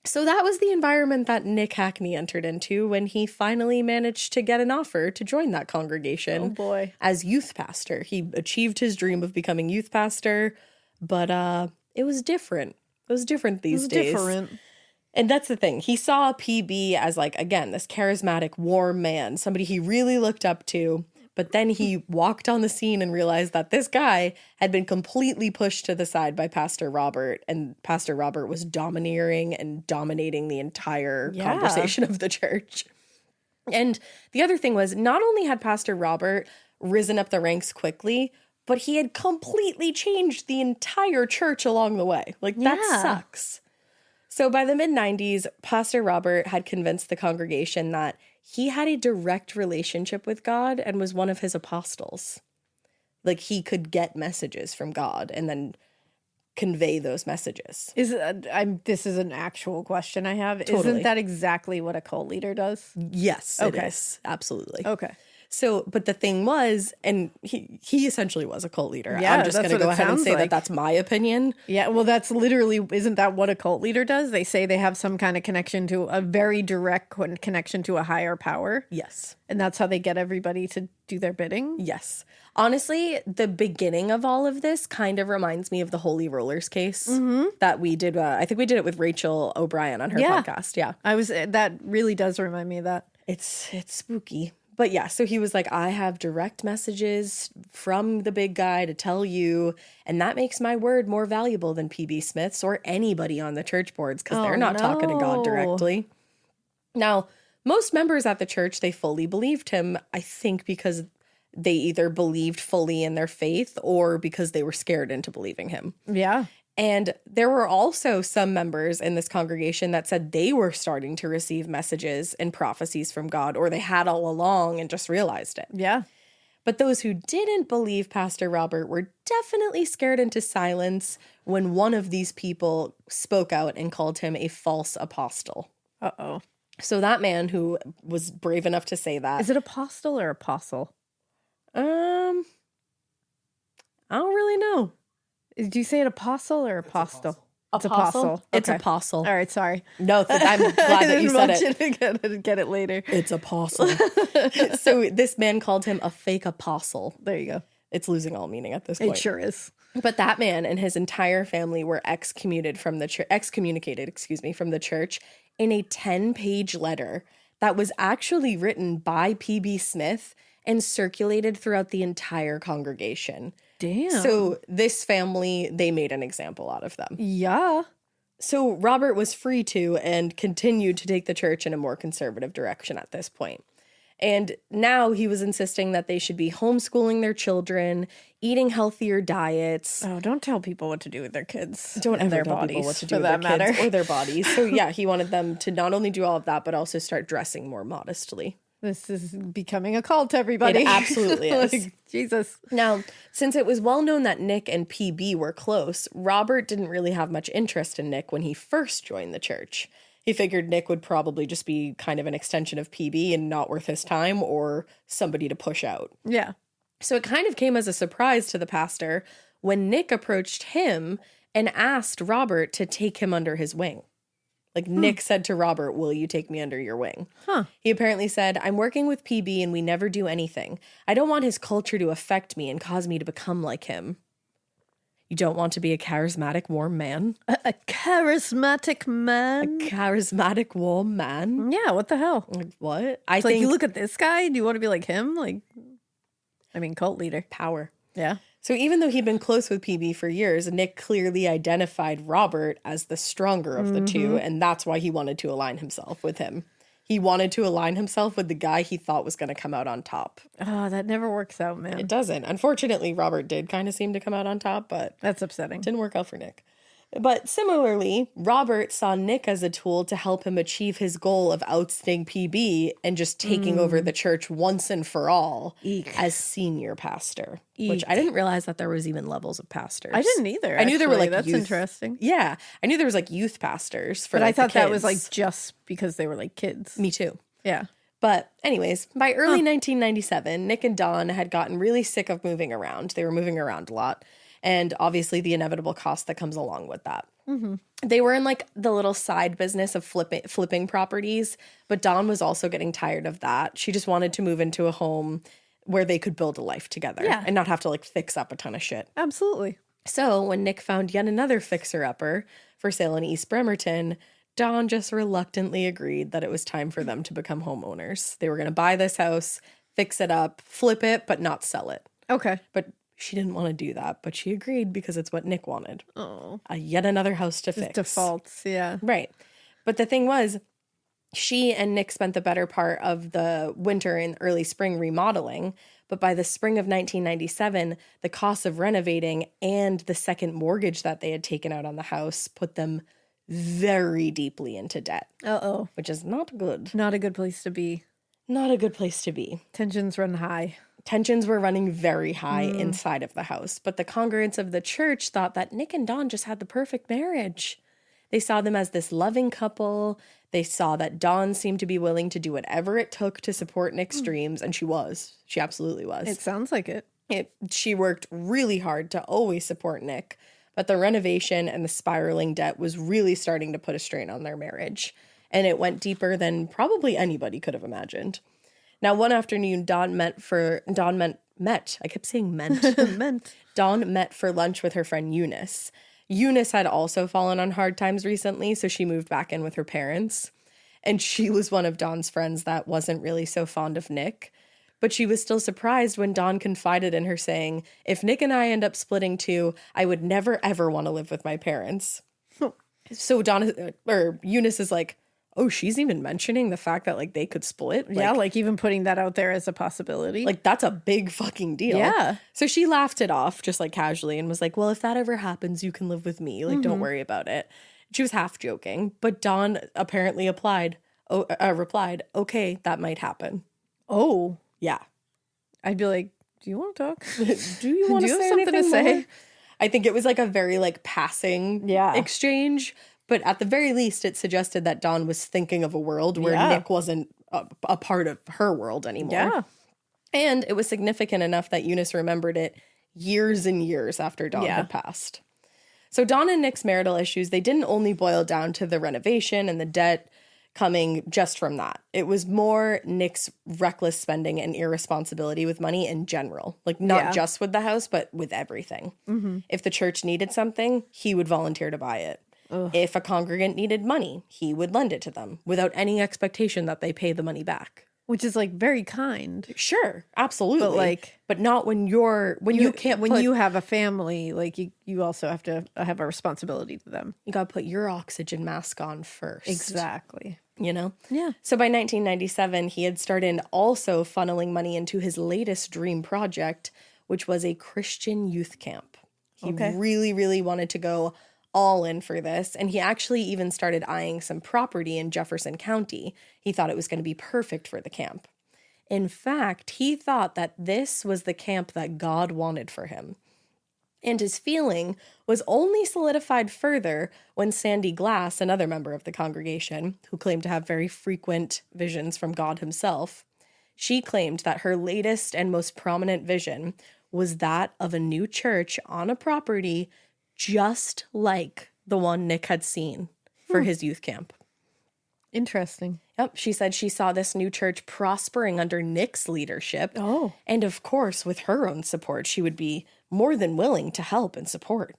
So that was the environment that Nick Hachney entered into when he finally managed to get an offer to join that congregation. Oh boy. As youth pastor. He achieved his dream of becoming youth pastor, but it was different. It was different these days. Different. And that's the thing. He saw PB as like, again, this charismatic, warm man, somebody he really looked up to. But then he walked on the scene and realized that this guy had been completely pushed to the side by Pastor Robert. And Pastor Robert was domineering and dominating the entire conversation of the church. And the other thing was, not only had Pastor Robert risen up the ranks quickly, but he had completely changed the entire church along the way. Like, that sucks. So by the mid-90s, Pastor Robert had convinced the congregation that he had a direct relationship with God and was one of his apostles. Like, he could get messages from God and then convey those messages. This is an actual question I have. Totally. Isn't that exactly what a cult leader does? Yes, it is. Absolutely. Okay. So, but the thing was, and he essentially was a cult leader. Yeah, I'm just going to go ahead and say that that's my opinion. Yeah, well, that's literally, isn't that what a cult leader does? They say they have some kind of connection to a very direct connection to a higher power. Yes. And that's how they get everybody to do their bidding? Yes. Honestly, the beginning of all of this kind of reminds me of the Holy Rollers case that we did. I think we did it with Rachel O'Brien on her podcast. Yeah. That really does remind me of that. It's spooky. But yeah, so he was like, I have direct messages from the big guy to tell you, and that makes my word more valuable than PB Smith's or anybody on the church boards, because they're not talking to God directly. Now, most members at the church, they fully believed him, I think because they either believed fully in their faith or because they were scared into believing him. Yeah. And there were also some members in this congregation that said they were starting to receive messages and prophecies from God, or they had all along and just realized it. Yeah. But those who didn't believe Pastor Robert were definitely scared into silence when one of these people spoke out and called him a false apostle. Uh-oh. So that man who was brave enough to say that. Is it apostle or apostle? I don't really know. Do you say it apostle or apostle? Apostle. It's Okay. apostle. All right, sorry. No, I'm glad that you said it. I didn't get it later. It's apostle. So this man called him a fake apostle. There you go. It's losing all meaning at this point. It sure is. But that man and his entire family were excommunicated from the church in a 10-page letter that was actually written by P.B. Smith and circulated throughout the entire congregation. Damn. So this family, they made an example out of them. Yeah. So Robert was free to and continued to take the church in a more conservative direction at this point. And now he was insisting that they should be homeschooling their children, eating healthier diets. Oh, don't tell people what to do with their kids. Don't and ever their tell bodies, people what to do for with that their kids matter. or their bodies. So yeah, he wanted them to not only do all of that, but also start dressing more modestly. This is becoming a cult, everybody. It absolutely is. Like, Jesus. Now, since it was well known that Nick and PB were close, Robert didn't really have much interest in Nick when he first joined the church. He figured Nick would probably just be kind of an extension of PB and not worth his time or somebody to push out. Yeah. So it kind of came as a surprise to the pastor when Nick approached him and asked Robert to take him under his wing. Like Nick said to Robert, "Will you take me under your wing?" Huh. He apparently said, "I'm working with PB and we never do anything. I don't want his culture to affect me and cause me to become like him." You don't want to be a charismatic, warm man? A charismatic man? Charismatic, warm man? Yeah, what the hell? Like, what? It's like, you look at this guy, do you want to be like him? Like, I mean, cult leader. Power. Yeah. So even though he'd been close with PB for years, Nick clearly identified Robert as the stronger of the two, and that's why he wanted to align himself with him. He wanted to align himself with the guy he thought was going to come out on top. Oh, that never works out, man. It doesn't. Unfortunately, Robert did kind of seem to come out on top, but That's upsetting. didn't work out for Nick. But similarly, Robert saw Nick as a tool to help him achieve his goal of ousting PB and just taking over the church once and for all as senior pastor. Which I didn't realize that there was even levels of pastors. I didn't either. I knew there were actually. like That's youth. interesting. Yeah, I knew there was like youth pastors for But I like, the thought that was like kids. just because they were like kids. Me too. Yeah. But anyways, by early 1997, Nick and Dawn had gotten really sick of moving around. They were moving around a lot. And obviously the inevitable cost that comes along with that. They were in like the little side business of flipping properties. But Dawn was also getting tired of that. She just wanted to move into a home where they could build a life together. Yeah. And not have to like fix up a ton of shit. Absolutely. So when Nick found yet another fixer-upper for sale in East Bremerton, Dawn just reluctantly agreed that it was time for them to become homeowners. They were going to buy this house, fix it up, flip it, but not sell it. Okay. But she didn't want to do that, but she agreed because it's what Nick wanted. Oh. Yet another house to fix. Defaults. Yeah. Right. But the thing was, she and Nick spent the better part of the winter and early spring remodeling. But by the spring of 1997, the cost of renovating and the second mortgage that they had taken out on the house put them very deeply into debt, Uh-oh. which is not good. Not a good place to be. Not a good place to be. Tensions run high. Tensions were running very high inside of the house, but the congregants of the church thought that Nick and Dawn just had the perfect marriage. They saw them as this loving couple. They saw that Dawn seemed to be willing to do whatever it took to support Nick's dreams, and she was. She absolutely was. It sounds like it. She worked really hard to always support Nick, but the renovation and the spiraling debt was really starting to put a strain on their marriage, and it went deeper than probably anybody could have imagined. Now, one afternoon, Dawn met. I kept saying meant. Meant. Dawn met for lunch with her friend Eunice. Eunice had also fallen on hard times recently, so she moved back in with her parents. And she was one of Dawn's friends that wasn't really so fond of Nick. But she was still surprised when Dawn confided in her saying, "If Nick and I end up splitting too, I would never ever want to live with my parents." So Eunice is like, "Oh, she's even mentioning the fact that like they could split." Yeah, like even putting that out there as a possibility. Like, that's a big fucking deal. Yeah. So she laughed it off just like casually and was like, "Well, if that ever happens, you can live with me. Like, don't worry about it." She was half joking, but Dawn apparently replied, "Okay, that might happen." Oh. Yeah. I'd be like, do you want to talk? Do you want Do to you have say something to anything say? more? I think it was like a very like passing exchange, but at the very least it suggested that Dawn was thinking of a world where Nick wasn't a part of her world anymore. Yeah. And it was significant enough that Eunice remembered it years and years after Dawn had passed. So Dawn and Nick's marital issues, they didn't only boil down to the renovation and the debt coming just from that. It was more Nick's reckless spending and irresponsibility with money in general. Like, not just with the house, but with everything. If the church needed something, he would volunteer to buy it. If a congregant needed money, he would lend it to them without any expectation that they pay the money back. Which is like very kind. Sure, absolutely. But like, but not when you have a family, like you also have to have a responsibility to them. You got to put your oxygen mask on first. Exactly. You know? Yeah. So by 1997, he had started also funneling money into his latest dream project, which was a Christian youth camp. He really, really wanted to go all in for this, and he actually even started eyeing some property in Jefferson County. He thought it was going to be perfect for the camp. In fact, he thought that this was the camp that God wanted for him. And his feeling was only solidified further when Sandy Glass, another member of the congregation, who claimed to have very frequent visions from God himself, she claimed that her latest and most prominent vision was that of a new church on a property just like the one Nick had seen for his youth camp. Interesting. Yep, she said she saw this new church prospering under Nick's leadership. Oh. And of course, with her own support, she would be more than willing to help and support.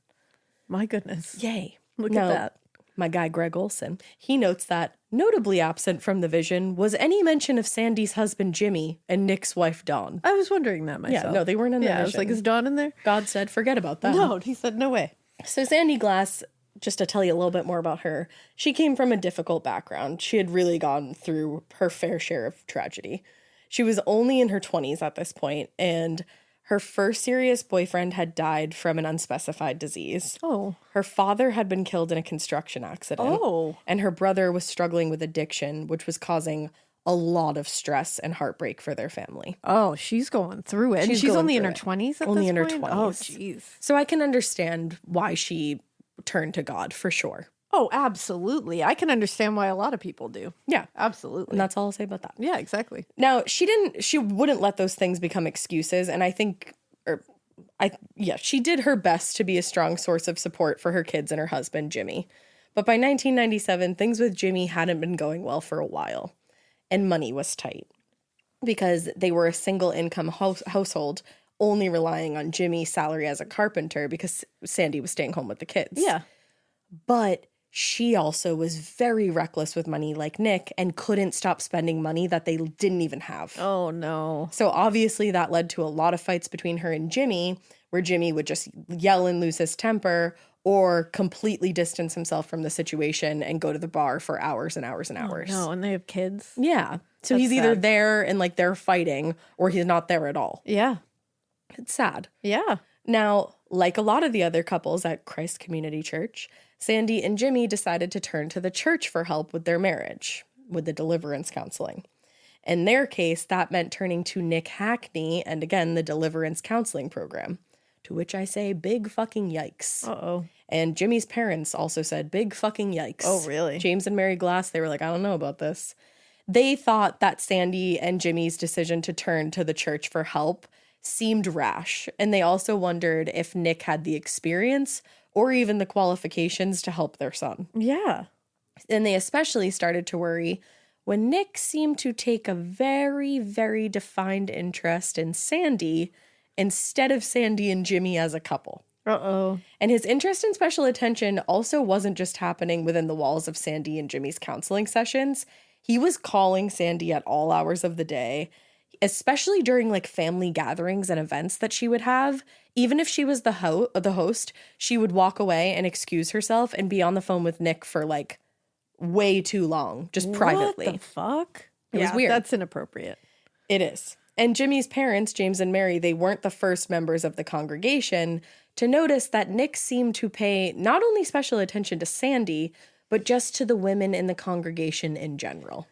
My goodness. Yay. Look at that. My guy, Greg Olson, he notes that notably absent from the vision was any mention of Sandy's husband, Jimmy, and Nick's wife, Dawn. I was wondering that myself. Yeah, no, they weren't in the vision. I was like, is Dawn in there? God said, forget about that. No, he said, no way. So Sandy Glass, just to tell you a little bit more about her, she came from a difficult background. She had really gone through her fair share of tragedy. She was only in her 20s at this point, and her first serious boyfriend had died from an unspecified disease. Oh. Her father had been killed in a construction accident. Oh. And her brother was struggling with addiction, which was causing a lot of stress and heartbreak for their family. Oh, she's going through it. She's She's going only in through her it. 20s at Only this in her point? 20s. Oh, jeez. So I can understand why she turned to God, for sure. Oh, absolutely. I can understand why a lot of people do. Yeah. Absolutely. And that's all I'll say about that. Yeah, exactly. Now, she wouldn't let those things become excuses, and she did her best to be a strong source of support for her kids and her husband, Jimmy. But by 1997, things with Jimmy hadn't been going well for a while, and money was tight because they were a single income household, only relying on Jimmy's salary as a carpenter because Sandy was staying home with the kids. Yeah. But she also was very reckless with money like Nick and couldn't stop spending money that they didn't even have. Oh, no. So obviously that led to a lot of fights between her and Jimmy, where Jimmy would just yell and lose his temper or completely distance himself from the situation and go to the bar for hours and hours and hours. No, and they have kids. Yeah. So That's he's either sad. there and like they're fighting or he's not there at all. Yeah. It's sad. Yeah. Now, like a lot of the other couples at Christ Community Church, Sandy and Jimmy decided to turn to the church for help with their marriage, with the deliverance counseling. In their case, that meant turning to Nick Hachney and again, the deliverance counseling program, to which I say big fucking yikes. Uh-oh. And Jimmy's parents also said big fucking yikes. Oh, really? James and Mary Glass, they were like, I don't know about this. They thought that Sandy and Jimmy's decision to turn to the church for help seemed rash, and they also wondered if Nick had the experience or even the qualifications to help their son. Yeah. And they especially started to worry when Nick seemed to take a very, very defined interest in Sandy instead of Sandy and Jimmy as a couple. Uh-oh. And his interest in special attention also wasn't just happening within the walls of Sandy and Jimmy's counseling sessions. He was calling Sandy at all hours of the day, especially during like family gatherings and events that she would have. Even if she was the host, she would walk away and excuse herself and be on the phone with Nick for like way too long, just privately. What the fuck? It was weird. That's inappropriate. It is. And Jimmy's parents, James and Mary, they weren't the first members of the congregation to notice that Nick seemed to pay not only special attention to Sandy, but just to the women in the congregation in general.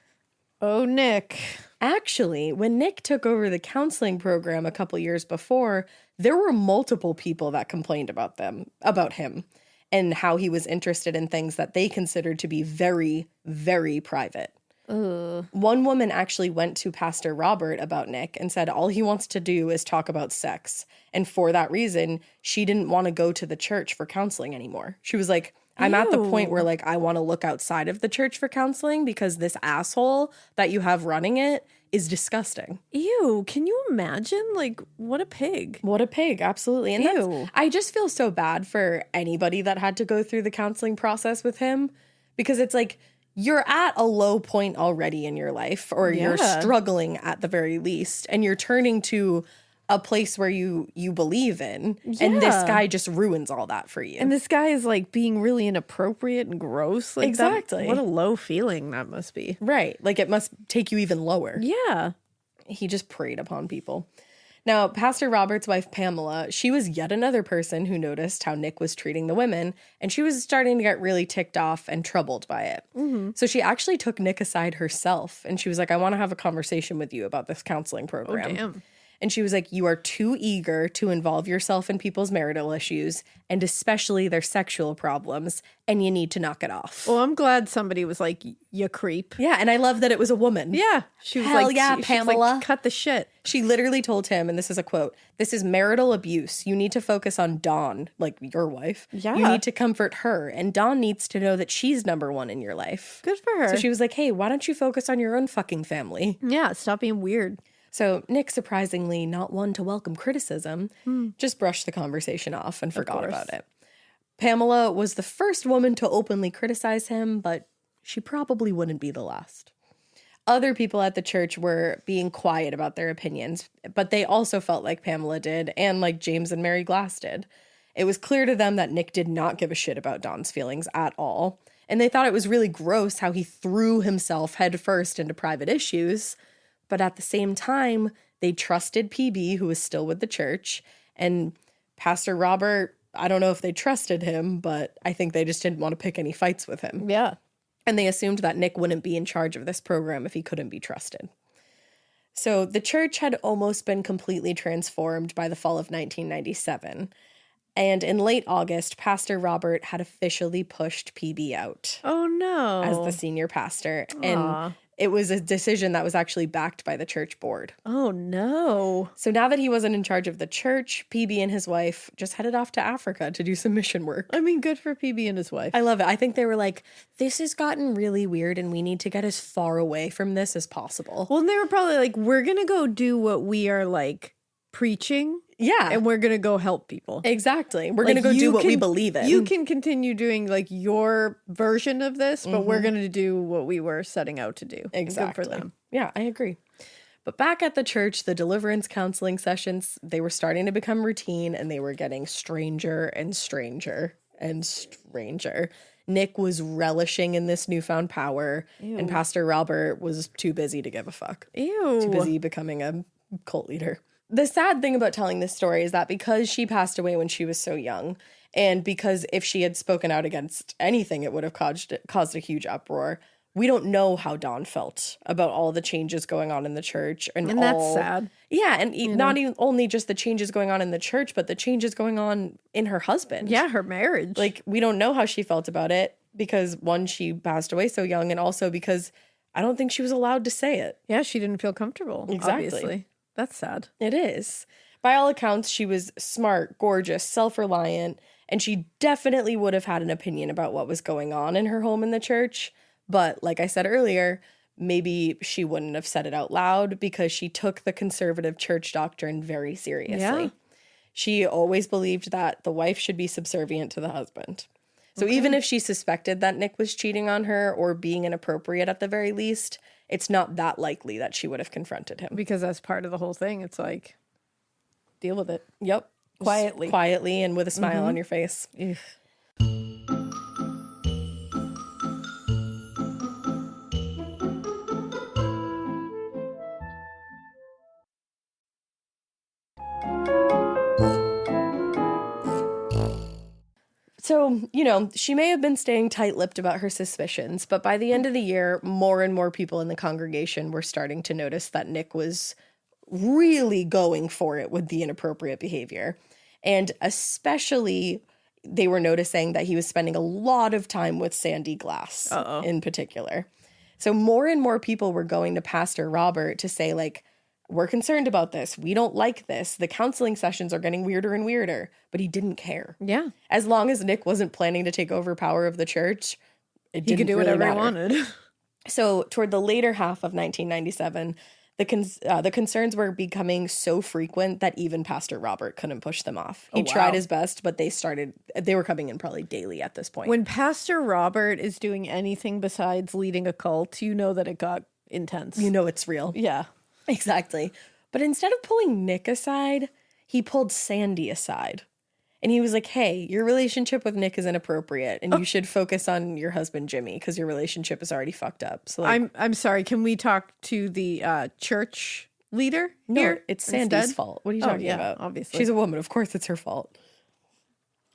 Oh, Nick. Actually, when Nick took over the counseling program a couple years before, there were multiple people that complained about him, and how he was interested in things that they considered to be very, very private. Ugh. One woman actually went to Pastor Robert about Nick and said all he wants to do is talk about sex. And for that reason, she didn't want to go to the church for counseling anymore. She was like, I'm at the point where like I want to look outside of the church for counseling because this asshole that you have running it is disgusting. Ew, can you imagine? Like, what a pig. What a pig, absolutely. And Ew. I just feel so bad for anybody that had to go through the counseling process with him because it's like you're at a low point already in your life or you're struggling at the very least and you're turning to a place where you believe in and this guy just ruins all that for you. And this guy is like being really inappropriate and gross. Like Exactly. What a low feeling that must be. Right. Like it must take you even lower. Yeah. He just preyed upon people. Now, Pastor Robert's wife, Pamela, she was yet another person who noticed how Nick was treating the women, and she was starting to get really ticked off and troubled by it. Mm-hmm. So she actually took Nick aside herself, and she was like, I want to have a conversation with you about this counseling program. Oh, damn. And she was like, you are too eager to involve yourself in people's marital issues, and especially their sexual problems, and you need to knock it off. Well, I'm glad somebody was like, you creep. Yeah, and I love that it was a woman. Yeah. She was Hell like, yeah, she was Pamela. like, cut the shit. She literally told him, and this is a quote, this is marital abuse. You need to focus on Dawn, like your wife. Yeah. You need to comfort her, and Dawn needs to know that she's number one in your life. Good for her. So she was like, hey, why don't you focus on your own fucking family? Yeah, stop being weird. So Nick, surprisingly not one to welcome criticism, just brushed the conversation off and forgot about it. Pamela was the first woman to openly criticize him, but she probably wouldn't be the last. Other people at the church were being quiet about their opinions, but they also felt like Pamela did and like James and Mary Glass did. It was clear to them that Nick did not give a shit about Dawn's feelings at all, and they thought it was really gross how he threw himself headfirst into private issues. But at the same time, they trusted PB, who was still with the church, and Pastor Robert, I don't know if they trusted him, but I think they just didn't want to pick any fights with him. Yeah. And they assumed that Nick wouldn't be in charge of this program if he couldn't be trusted. So the church had almost been completely transformed by the fall of 1997. And in late August, Pastor Robert had officially pushed PB out Oh, no. as the senior pastor. Aw. And it was a decision that was actually backed by the church board. Oh, no. So now that he wasn't in charge of the church, PB and his wife just headed off to Africa to do some mission work. I mean, good for PB and his wife. I love it. I think they were like, this has gotten really weird and we need to get as far away from this as possible. Well, and they were probably like, we're going to go do what we are like preaching. Yeah. And we're going to go help people. Exactly. We're Like, going to go you do what we can- believe in. You can continue doing like your version of this, but we're going to do what we were setting out to do. And Exactly. Good for them. Yeah, I agree. But back at the church, the deliverance counseling sessions, they were starting to become routine and they were getting stranger and stranger and stranger. Nick was relishing in this newfound power, and Pastor Robert was too busy to give a fuck. Ew. Too busy becoming a cult leader. The sad thing about telling this story is that because she passed away when she was so young, and because if she had spoken out against anything, it would have caused a huge uproar, we don't know how Dawn felt about all the changes going on in the church. And that's sad. Yeah, and not even only just the changes going on in the church, but the changes going on in her husband. Yeah, her marriage. Like, we don't know how she felt about it because, one, she passed away so young, and also because I don't think she was allowed to say it. yeah, she didn't feel comfortable. Exactly. Obviously. That's sad. It is. By all accounts, she was smart, gorgeous, self-reliant, and she definitely would have had an opinion about what was going on in her home in the church. But like I said earlier, maybe she wouldn't have said it out loud because she took the conservative church doctrine very seriously. Yeah. She always believed that the wife should be subservient to the husband. So even if she suspected that Nick was cheating on her or being inappropriate at the very least, it's not that likely that she would have confronted him. Because that's part of the whole thing. It's like, deal with it. Yep. Quietly. Quietly and with a smile on your face. Ugh. So, she may have been staying tight-lipped about her suspicions, but by the end of the year, more and more people in the congregation were starting to notice that Nick was really going for it with the inappropriate behavior. And especially, they were noticing that he was spending a lot of time with Sandy Glass in particular. So more and more people were going to Pastor Robert to say, like, we're concerned about this. We don't like this. The counseling sessions are getting weirder and weirder. But he didn't care. Yeah. As long as Nick wasn't planning to take over power of the church, it didn't He could do really whatever he matter. wanted. So toward the later half of 1997, the concerns were becoming so frequent that even Pastor Robert couldn't push them off. He tried his best, but they were coming in probably daily at this point. When Pastor Robert is doing anything besides leading a cult, you know that it got intense. You know it's real. Yeah. Exactly. But instead of pulling Nick aside, he pulled Sandy aside. And he was like, hey, your relationship with Nick is inappropriate and you should focus on your husband, Jimmy, because your relationship is already fucked up. So like, I'm sorry. Can we talk to the church leader no, here? it's Sandy's instead? fault. What are you talking about? Obviously. She's a woman. Of course it's her fault.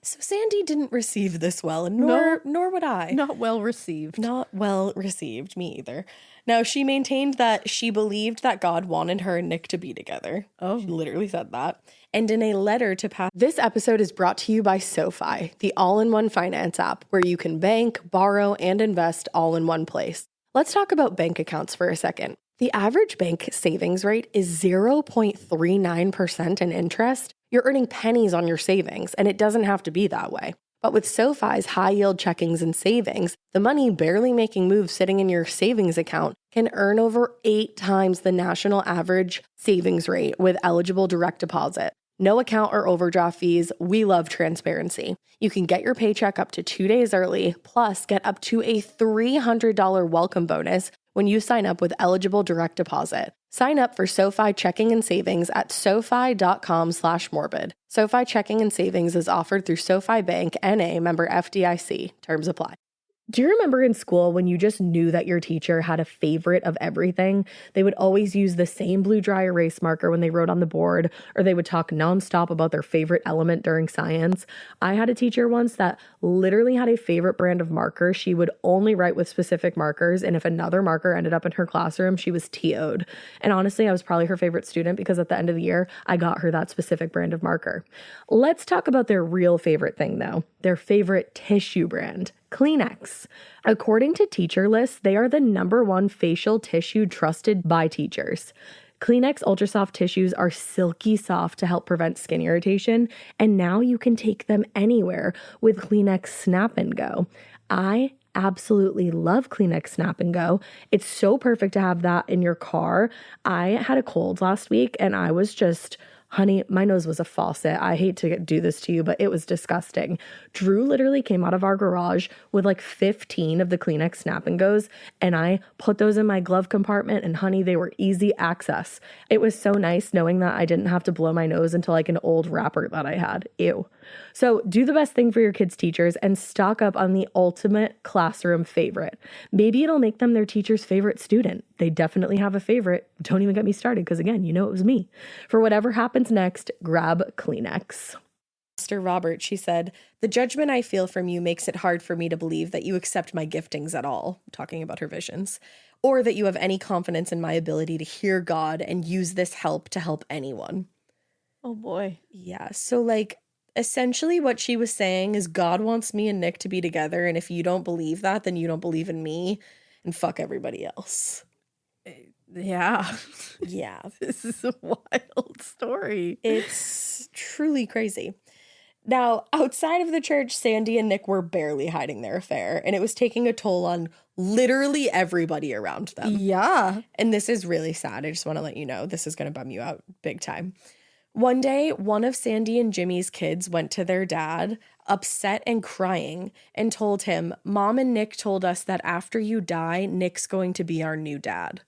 So Sandy didn't receive this well, and nor would I. Not well received. Not well received, me either. Now, she maintained that she believed that God wanted her and Nick to be together. Oh. She literally said that. And in a letter to pass. This episode is brought to you by SoFi, the all-in-one finance app where you can bank, borrow, and invest all in one place. Let's talk about bank accounts for a second. The average bank savings rate is 0.39% in interest. You're earning pennies on your savings, and it doesn't have to be that way. But with SoFi's high-yield checkings and savings, the money barely making moves sitting in your savings account can earn over 8 times the national average savings rate with eligible direct deposit. No account or overdraft fees. We love transparency. You can get your paycheck up to 2 days early, plus get up to a $300 welcome bonus when you sign up with eligible direct deposit. Sign up for SoFi checking and savings at sofi.com/morbid. SoFi checking and savings is offered through SoFi Bank, N.A., member FDIC. Terms apply. Do you remember in school when you just knew that your teacher had a favorite of everything? They would always use the same blue dry erase marker when they wrote on the board, or they would talk nonstop about their favorite element during science. I had a teacher once that literally had a favorite brand of marker. She would only write with specific markers, and if another marker ended up in her classroom, she was TO'd. And honestly, I was probably her favorite student because at the end of the year, I got her that specific brand of marker. Let's talk about their real favorite thing, though. Their favorite tissue brand. Kleenex. According to Teacher List, they are the #1 facial tissue trusted by teachers. Kleenex Ultra Soft tissues are silky soft to help prevent skin irritation, and now you can take them anywhere with Kleenex Snap and Go. I absolutely love Kleenex Snap and Go. It's so perfect to have that in your car. I had a cold last week and I was just, honey, my nose was a faucet. I hate to do this to you, but it was disgusting. Drew literally came out of our garage with like 15 of the Kleenex Snap and Goes, and I put those in my glove compartment, and honey, they were easy access. It was so nice knowing that I didn't have to blow my nose into like an old wrapper that I had. Ew. So do the best thing for your kids' teachers and stock up on the ultimate classroom favorite. Maybe it'll make them their teacher's favorite student. They definitely have a favorite. Don't even get me started because, again, you know it was me. For whatever happens next, grab Kleenex. Mr. Robert, she said, the judgment I feel from you makes it hard for me to believe that you accept my giftings at all, talking about her visions, or that you have any confidence in my ability to hear God and use this help to help anyone. Oh, boy. Yeah, so like, essentially what she was saying is God wants me and Nick to be together, and if you don't believe that, then you don't believe in me, and fuck everybody else. Yeah. Yeah. This is a wild story. It's truly crazy. Now, outside of the church, Sandy and Nick were barely hiding their affair, and it was taking a toll on literally everybody around them. Yeah. And this is really sad. I just want to let you know, this is going to bum you out big time. One day, one of Sandy and Jimmy's kids went to their dad, upset and crying, and told him, Mom and Nick told us that after you die, Nick's going to be our new dad.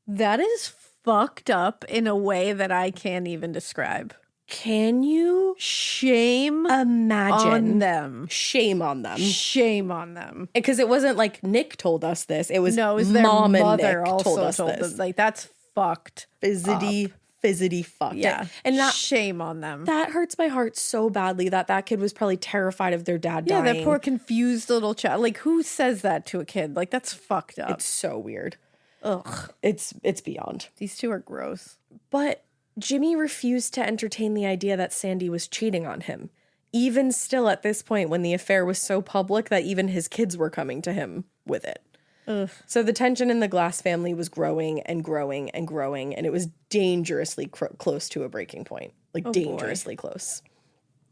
That is fucked up in a way that I can't even describe. Can you? Shame Imagine. on them. Shame on them. Shame on them. Because it wasn't like Nick told us this. It was No, it was their Mom and mother Nick also told us told this. them. Like, that's fucked Fizzity fucked. Yeah. And that shame on them. that hurts my heart so badly that kid was probably terrified of their dad dying. Yeah, that poor confused little child. Like, who says that to a kid? Like, that's fucked up. It's so weird. Ugh. It's beyond. These two are gross. But Jimmy refused to entertain the idea that Sandy was cheating on him. Even still at this point when the affair was so public that even his kids were coming to him with it. Ugh. So the tension in the Glass family was growing and growing and growing, and it was dangerously close to a breaking point. Like, dangerously close.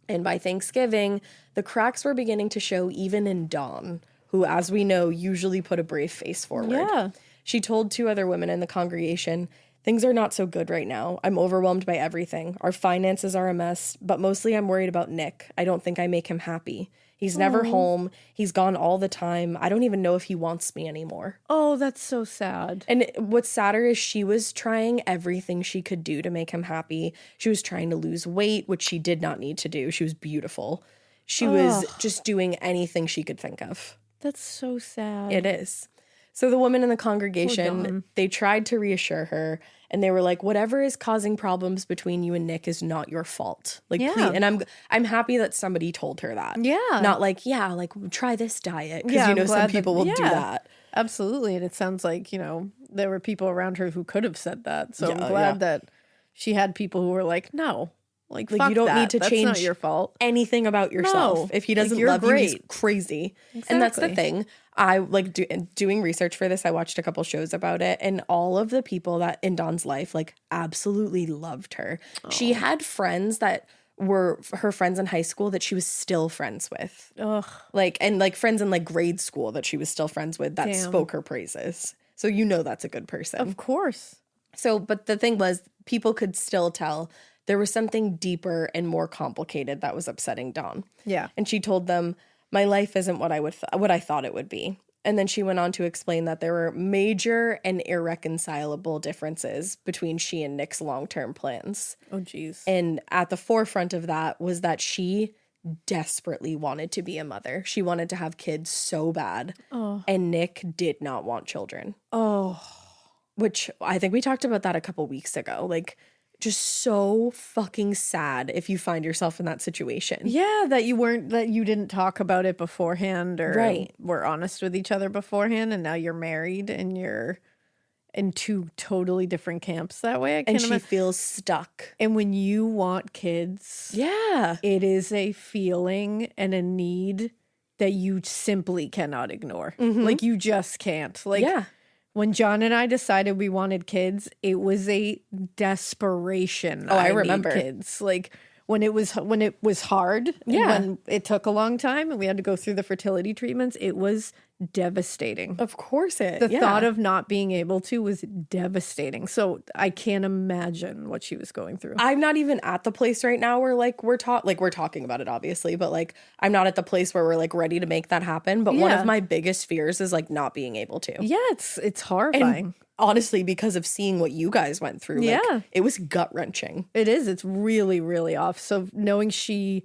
And by Thanksgiving, the cracks were beginning to show even in Dawn, who, as we know, usually put a brave face forward. Yeah. She told 2 other women in the congregation, "Things are not so good right now. I'm overwhelmed by everything. Our finances are a mess, but mostly I'm worried about Nick. I don't think I make him happy. He's never home. He's gone all the time. I don't even know if he wants me anymore." Oh, that's so sad. And what's sadder is she was trying everything she could do to make him happy. She was trying to lose weight, which she did not need to do. She was beautiful. She was just doing anything she could think of. That's so sad. It is. So the women in the congregation, they tried to reassure her, and they were like, "Whatever is causing problems between you and Nick is not your fault." Like, Yeah. please. And I'm happy that somebody told her that. Yeah. Not like, yeah, like, try this diet. Because, Yeah, you I'm know, some glad that- people will do yeah. that. Absolutely. And it sounds like, you know, there were people around her who could have said that. So Yeah, I'm glad that she had people who were like, no, like fuck you don't that. need to That's change not your fault. anything about yourself. No. If he Like, doesn't you're love you, he's great. crazy. And that's the Exactly. thing. I like doing research for this. I watched a couple shows about it, and all of the people that in Dawn's life, like, absolutely loved her. She had friends that were her friends in high school that she was still friends with. Ugh. Like, and like friends in like grade school that she was still friends with that Damn. spoke her praises. So you know that's a good person. Of course. So, but the thing was, people could still tell there was something deeper and more complicated that was upsetting Dawn. Yeah. And she told them, "My life isn't what I thought it would be." And then she went on to explain that there were major and irreconcilable differences between she and Nick's long-term plans. Oh, geez. And at the forefront of that was that she desperately wanted to be a mother. She wanted to have kids so bad. Oh. And Nick did not want children. Oh. Which I think we talked about that a couple weeks ago. Like, just so fucking sad if you find yourself in that situation. Yeah, that you didn't talk about it beforehand or Right. were honest with each other beforehand, and now you're married and you're in 2 totally different camps that way. I And can't she imagine. feels stuck. And when you want kids, Yeah. it is a feeling and a need that you simply cannot ignore. Like, you just can't. Like, Yeah. when John and I decided we wanted kids, it was a desperation. Oh, I need remember. kids. Like, when it was hard, and Yeah. when it took a long time and we had to go through the fertility treatments, it was devastating. Of course The thought of not being able to was devastating. So I can't imagine what she was going through. I'm not even at the place right now where like we're talking about it obviously, but like I'm not at the place where we're like ready to make that happen. But one Yeah. of my biggest fears is like not being able to. Yeah, it's horrifying. Honestly, because of seeing what you guys went through, like, Yeah. it was gut wrenching. It is. It's really, really off. So knowing she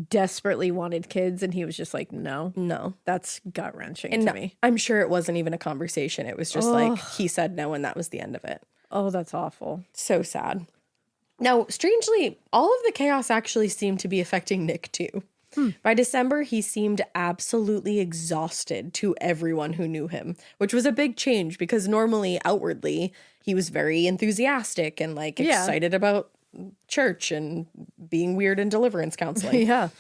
desperately wanted kids and he was just like, no, that's gut wrenching And to me. I'm sure it wasn't even a conversation. It was just like he said no, and that was the end of it. Oh, that's awful. So sad. Now, strangely, all of the chaos actually seemed to be affecting Nick too. By December, he seemed absolutely exhausted to everyone who knew him, which was a big change because normally, outwardly, he was very enthusiastic and like Yeah. excited about church and being weird in deliverance counseling. Yeah.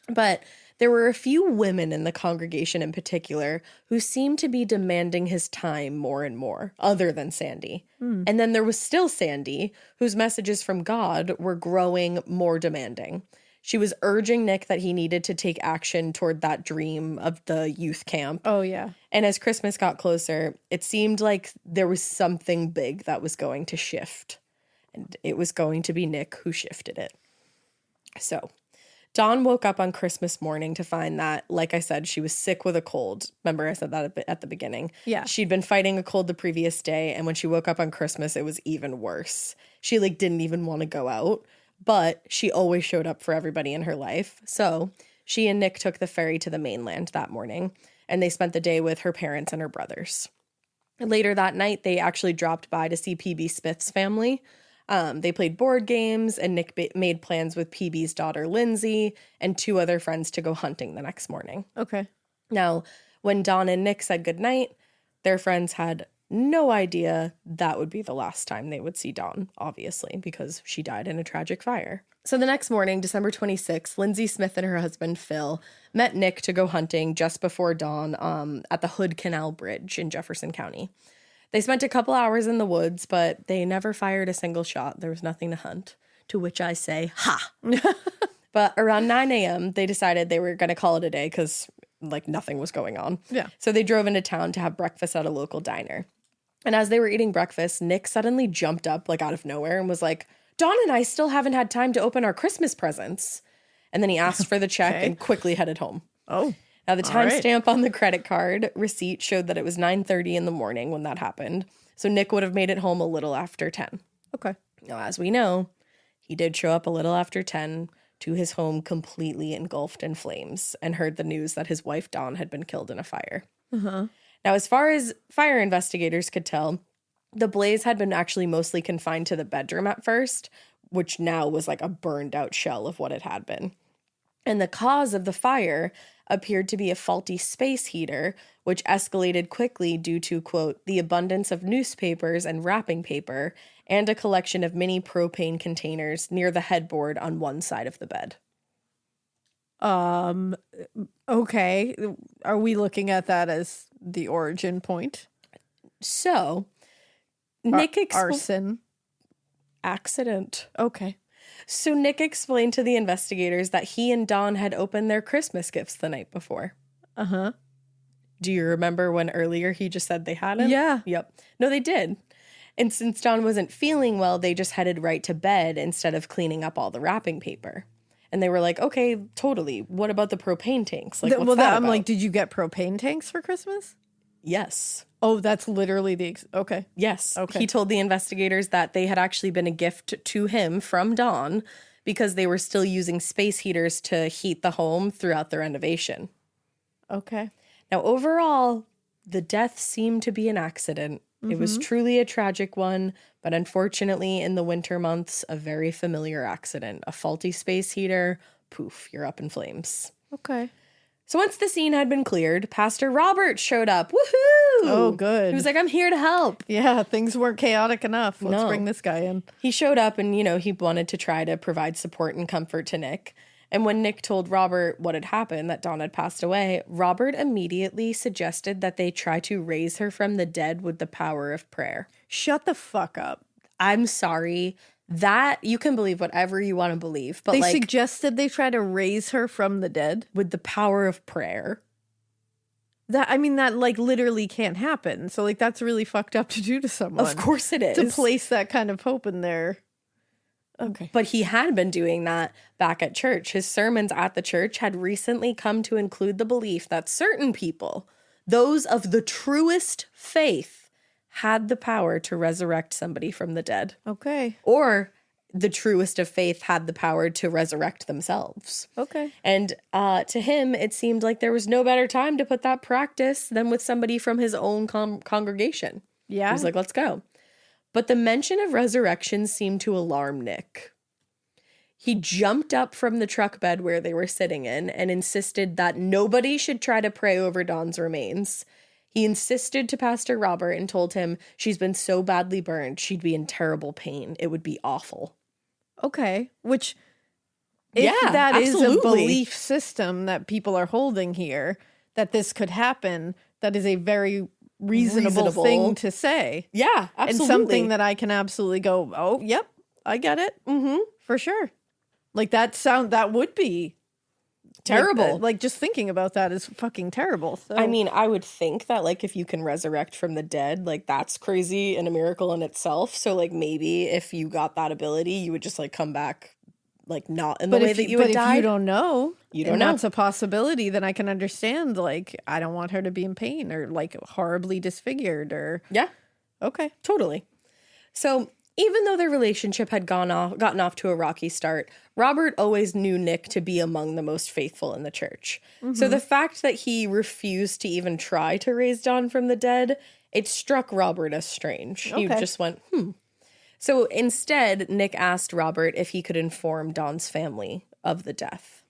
But there were a few women in the congregation in particular who seemed to be demanding his time more and more, other than Sandy. And then there was still Sandy, whose messages from God were growing more demanding. She was urging Nick that he needed to take action toward that dream of the youth camp. Oh, yeah. And as Christmas got closer, it seemed like there was something big that was going to shift. And it was going to be Nick who shifted it. So Dawn woke up on Christmas morning to find that, like I said, she was sick with a cold. Remember I said that at the beginning? Yeah. She'd been fighting a cold the previous day, and when she woke up on Christmas, it was even worse. She like didn't even want to go out, but she always showed up for everybody in her life. So she and Nick took the ferry to the mainland that morning, and they spent the day with her parents and her brothers. And later that night, they actually dropped by to see PB Smith's family. They played board games, and Nick made plans with PB's daughter, Lindsay, and 2 other friends to go hunting the next morning. Okay. Now, when Dawn and Nick said goodnight, their friends had no idea that would be the last time they would see Dawn, obviously, because she died in a tragic fire. So the next morning, December 26th, Lindsay Smith and her husband, Phil, met Nick to go hunting just before dawn at the Hood Canal Bridge in Jefferson County. They spent a couple hours in the woods, but they never fired a single shot. There was nothing to hunt, to which I say, ha! But around 9 a.m., they decided they were going to call it a day because, like, nothing was going on. Yeah. So they drove into town to have breakfast at a local diner. And as they were eating breakfast, Nick suddenly jumped up, like, out of nowhere and was like, Dawn and I still haven't had time to open our Christmas presents. And then he asked for the check and quickly headed home. Oh. Now, the timestamp on the credit card receipt showed that it was 9:30 in the morning when that happened. So Nick would have made it home a little after 10. Okay. Now, as we know, he did show up a little after 10 to his home completely engulfed in flames and heard the news that his wife, Dawn, had been killed in a fire. Uh-huh. Now, as far as fire investigators could tell, the blaze had been actually mostly confined to the bedroom at first, which now was like a burned out shell of what it had been. And the cause of the fire appeared to be a faulty space heater, which escalated quickly due to, quote, the abundance of newspapers and wrapping paper and a collection of mini propane containers near the headboard on one side of the bed. Okay. Are we looking at that as the origin point? So, Nick arson. Accident. Okay. So Nick explained to the investigators that he and Dawn had opened their Christmas gifts the night before. Uh-huh. Do you remember when earlier he just said they hadn't? Yeah. Yep. No, they did. And since Dawn wasn't feeling well, they just headed right to bed instead of cleaning up all the wrapping paper. And they were like, okay, totally. What about the propane tanks? Like, what's that I'm about? like, did you get propane tanks for Christmas? Yes. Oh, that's literally okay. Yes. Okay. He told the investigators that they had actually been a gift to him from Dawn because they were still using space heaters to heat the home throughout the renovation. Okay. Now, overall, the death seemed to be an accident. It was truly a tragic one, but unfortunately, in the winter months, a very familiar accident. A faulty space heater, poof, you're up in flames. Okay. So once the scene had been cleared, Pastor Robert showed up. Woohoo! Oh, good. He was like, I'm here to help. Yeah, things weren't chaotic enough. Let's bring this guy in. He showed up and, he wanted to try to provide support and comfort to Nick. And when Nick told Robert what had happened, that Dawn had passed away, Robert immediately suggested that they try to raise her from the dead with the power of prayer. Shut the fuck up. I'm sorry. That, you can believe whatever you want to believe, but they suggested they try to raise her from the dead? With the power of prayer. That literally can't happen. So that's really fucked up to do to someone. Of course it is. To place that kind of hope in there. Okay. But he had been doing that back at church. His sermons at the church had recently come to include the belief that certain people, those of the truest faith, had the power to resurrect somebody from the dead. Okay. Or the truest of faith had the power to resurrect themselves. Okay. And to him, it seemed like there was no better time to put that practice than with somebody from his own congregation. Yeah. He was like, let's go. But the mention of resurrection seemed to alarm Nick. He jumped up from the truck bed where they were sitting in and insisted that nobody should try to pray over Dawn's remains. He insisted to Pastor Robert and told him she's been so badly burned, she'd be in terrible pain. It would be awful. Okay. Which, if that absolutely. is a belief system that people are holding here, that this could happen, that is a very reasonable thing to say. Yeah, absolutely. And something that I can absolutely go, oh, yep, I get it. Mm-hmm. For sure. That would be terrible. Just thinking about that is fucking terrible. So. I mean, I would think that if you can resurrect from the dead, that's crazy and a miracle in itself. So maybe if you got that ability, you would just come back not in the way that you had died. But if you don't know, know. That's a possibility, then I can understand I don't want her to be in pain or horribly disfigured or. Yeah. Okay. Totally. So even though their relationship had gotten off to a rocky start, Robert always knew Nick to be among the most faithful in the church. Mm-hmm. So the fact that he refused to even try to raise Dawn from the dead, it struck Robert as strange. Okay. He just went, So instead, Nick asked Robert if he could inform Dawn's family of the death,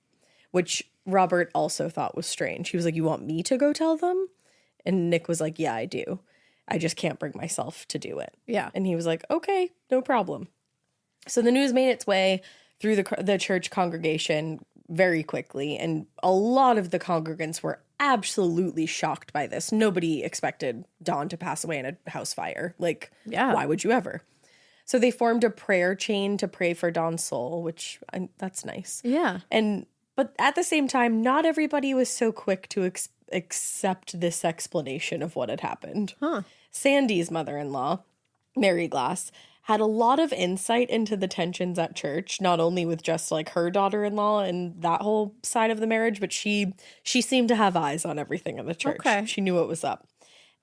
which Robert also thought was strange. He was like, you want me to go tell them? And Nick was like, yeah, I do. I just can't bring myself to do it. Yeah. And he was like, okay, no problem. So the news made its way through the church congregation very quickly, and a lot of the congregants were absolutely shocked by this. Nobody expected Dawn to pass away in a house fire. Like, why would you ever? So they formed a prayer chain to pray for Dawn's soul, which that's nice. Yeah. But at the same time, not everybody was so quick to accept this explanation of what had happened. Sandy's mother-in-law, Mary Glass, had a lot of insight into the tensions at church, not only with just like her daughter-in-law and that whole side of the marriage, but she seemed to have eyes on everything in the church. Okay. She knew what was up.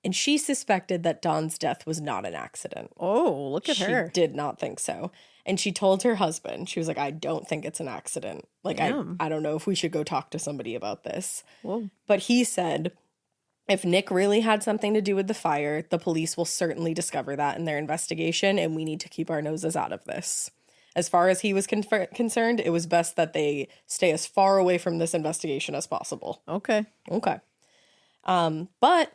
And she suspected that Dawn's death was not an accident. Oh, look at her. She did not think so. And she told her husband, she was like, I don't think it's an accident. Like, I don't know if we should go talk to somebody about this. Whoa. But he said, if Nick really had something to do with the fire, the police will certainly discover that in their investigation, and we need to keep our noses out of this. As far as he was concerned, it was best that they stay as far away from this investigation as possible. Okay. But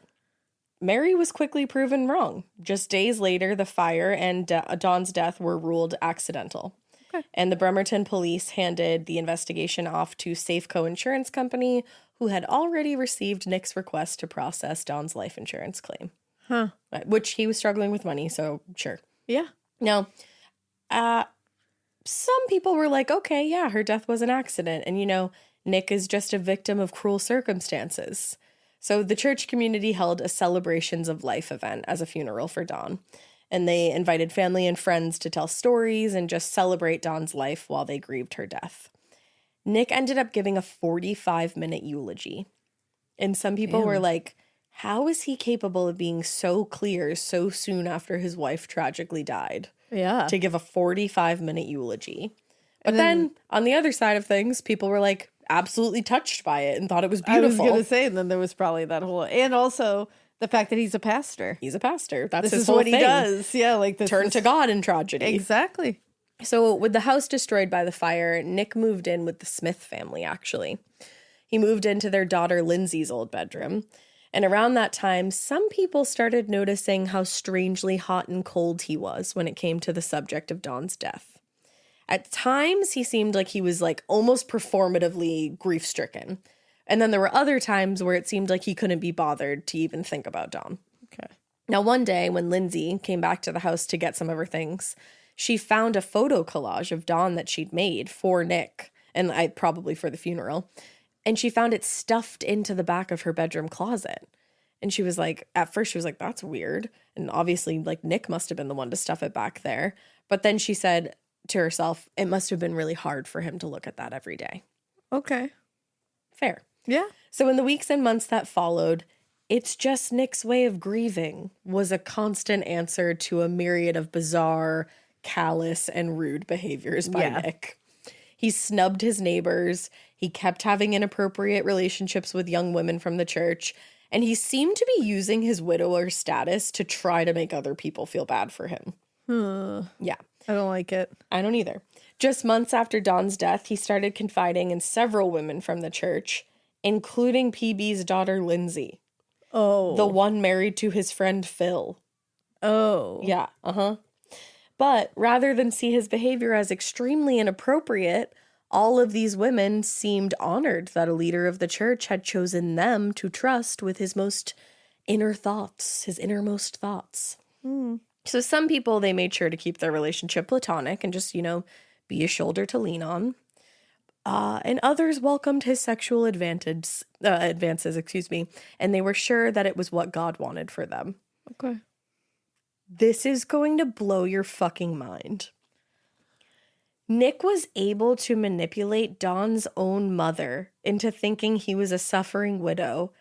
Mary was quickly proven wrong. Just days later, the fire and Dawn's death were ruled accidental. Okay. And the Bremerton Police handed the investigation off to Safeco Insurance Company, who had already received Nick's request to process Dawn's life insurance claim. Which he was struggling with money, so sure. Yeah. Now, some people were like, okay, yeah, her death was an accident. And, Nick is just a victim of cruel circumstances. So the church community held a celebrations of life event as a funeral for Dawn. And they invited family and friends to tell stories and just celebrate Dawn's life while they grieved her death. Nick ended up giving a 45-minute eulogy. And some people were like, how is he capable of being so clear so soon after his wife tragically died? Yeah. To give a 45-minute eulogy. But then on the other side of things, people were like absolutely touched by it and thought it was beautiful. I was going to say, and then there was probably that whole, and also the fact that he's a pastor. He's a pastor. That's this his is whole what thing. he does. Yeah, like this Turn to God in tragedy. Exactly. So with the house destroyed by the fire, Nick moved in with the Smith family, actually. He moved into their daughter Lindsay's old bedroom. And around that time, some people started noticing how strangely hot and cold he was when it came to the subject of Dawn's death. At times, he seemed like he was like almost performatively grief-stricken. And then there were other times where it seemed like he couldn't be bothered to even think about Dawn. Okay. Now, one day when Lindsay came back to the house to get some of her things, she found a photo collage of Dawn that she'd made for Nick, and probably for the funeral. And she found it stuffed into the back of her bedroom closet. And she was like, at first she was like, that's weird. And obviously, like, Nick must have been the one to stuff it back there. But then she said to herself, it must have been really hard for him to look at that every day. Okay. Fair. Yeah. So in the weeks and months that followed, it's just Nick's way of grieving was a constant answer to a myriad of bizarre, callous, and rude behaviors by Nick. He snubbed his neighbors. He kept having inappropriate relationships with young women from the church. And he seemed to be using his widower status to try to make other people feel bad for him. Yeah. I don't like it. I don't either. Just months after Dawn's death, he started confiding in several women from the church, including PB's daughter, Lindsay. Oh. The one married to his friend, Phil. Oh. Yeah, But rather than see his behavior as extremely inappropriate, all of these women seemed honored that a leader of the church had chosen them to trust with his most inner thoughts, his innermost thoughts. So some people, they made sure to keep their relationship platonic and just, be a shoulder to lean on. And others welcomed his sexual advances, and they were sure that it was what God wanted for them. Okay. This is going to blow your fucking mind. Nick was able to manipulate Dawn's own mother into thinking he was a suffering widow,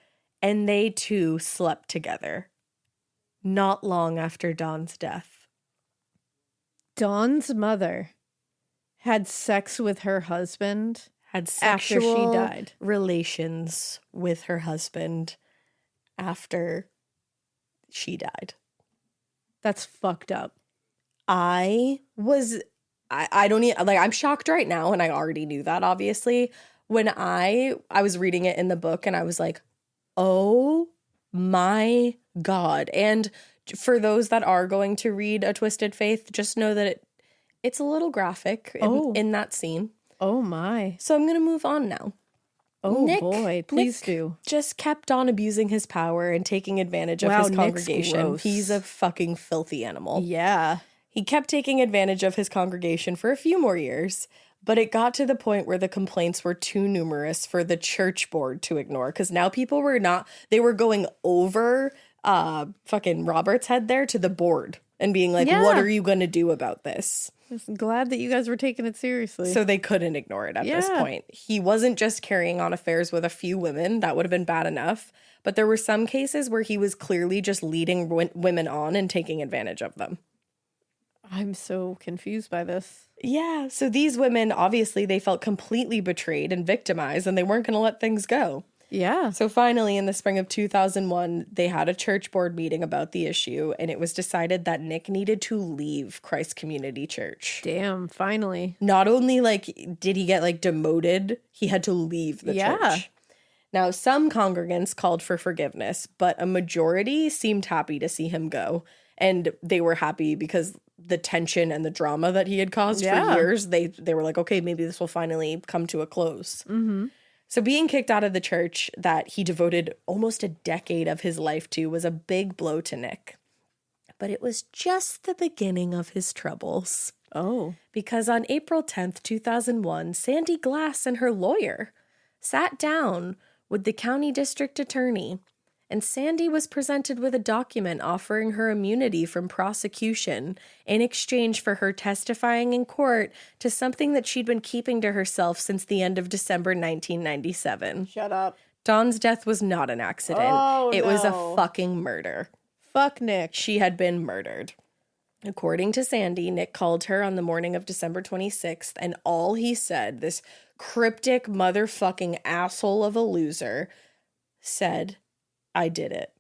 and they too slept together. Not long after Dawn's death. Dawn's mother had sex with her husband Had after she sexual died. relations with her husband after she died. That's fucked up. I don't even, like, I'm shocked right now, and I already knew that, obviously. When I was reading it in the book, and I was like, oh my God. And for those that are going to read A Twisted Faith, just know that it's a little graphic in that scene. Oh, my. So I'm going to move on now. Oh, boy. Please do. Just kept on abusing his power and taking advantage of his congregation. Nick's gross. He's a fucking filthy animal. Yeah. He kept taking advantage of his congregation for a few more years, but it got to the point where the complaints were too numerous for the church board to ignore, because now people were they were going over fucking Robert's head there to the board and being like, what are you going to do about this? Just glad that you guys were taking it seriously. So they couldn't ignore it at this point. He wasn't just carrying on affairs with a few women. That would have been bad enough. But there were some cases where he was clearly just leading women on and taking advantage of them. I'm so confused by this. Yeah. So these women, obviously, they felt completely betrayed and victimized, and they weren't going to let things go. Yeah. So finally, in the spring of 2001, they had a church board meeting about the issue, and it was decided that Nick needed to leave Christ Community Church. Damn, finally. Not only, did he get, demoted, he had to leave the church. Now, some congregants called for forgiveness, but a majority seemed happy to see him go. And they were happy because the tension and the drama that he had caused for years, they were like, okay, maybe this will finally come to a close. Mm-hmm. So being kicked out of the church that he devoted almost a decade of his life to was a big blow to Nick. But it was just the beginning of his troubles. Oh. Because on April 10th, 2001, Sandy Glass and her lawyer sat down with the county district attorney, and Sandy was presented with a document offering her immunity from prosecution in exchange for her testifying in court to something that she'd been keeping to herself since the end of December 1997. Shut up. Dawn's death was not an accident. Oh, it was a fucking murder. Fuck Nick. She had been murdered. According to Sandy, Nick called her on the morning of December 26th, and all he said, this cryptic motherfucking asshole of a loser, said, "I did it,"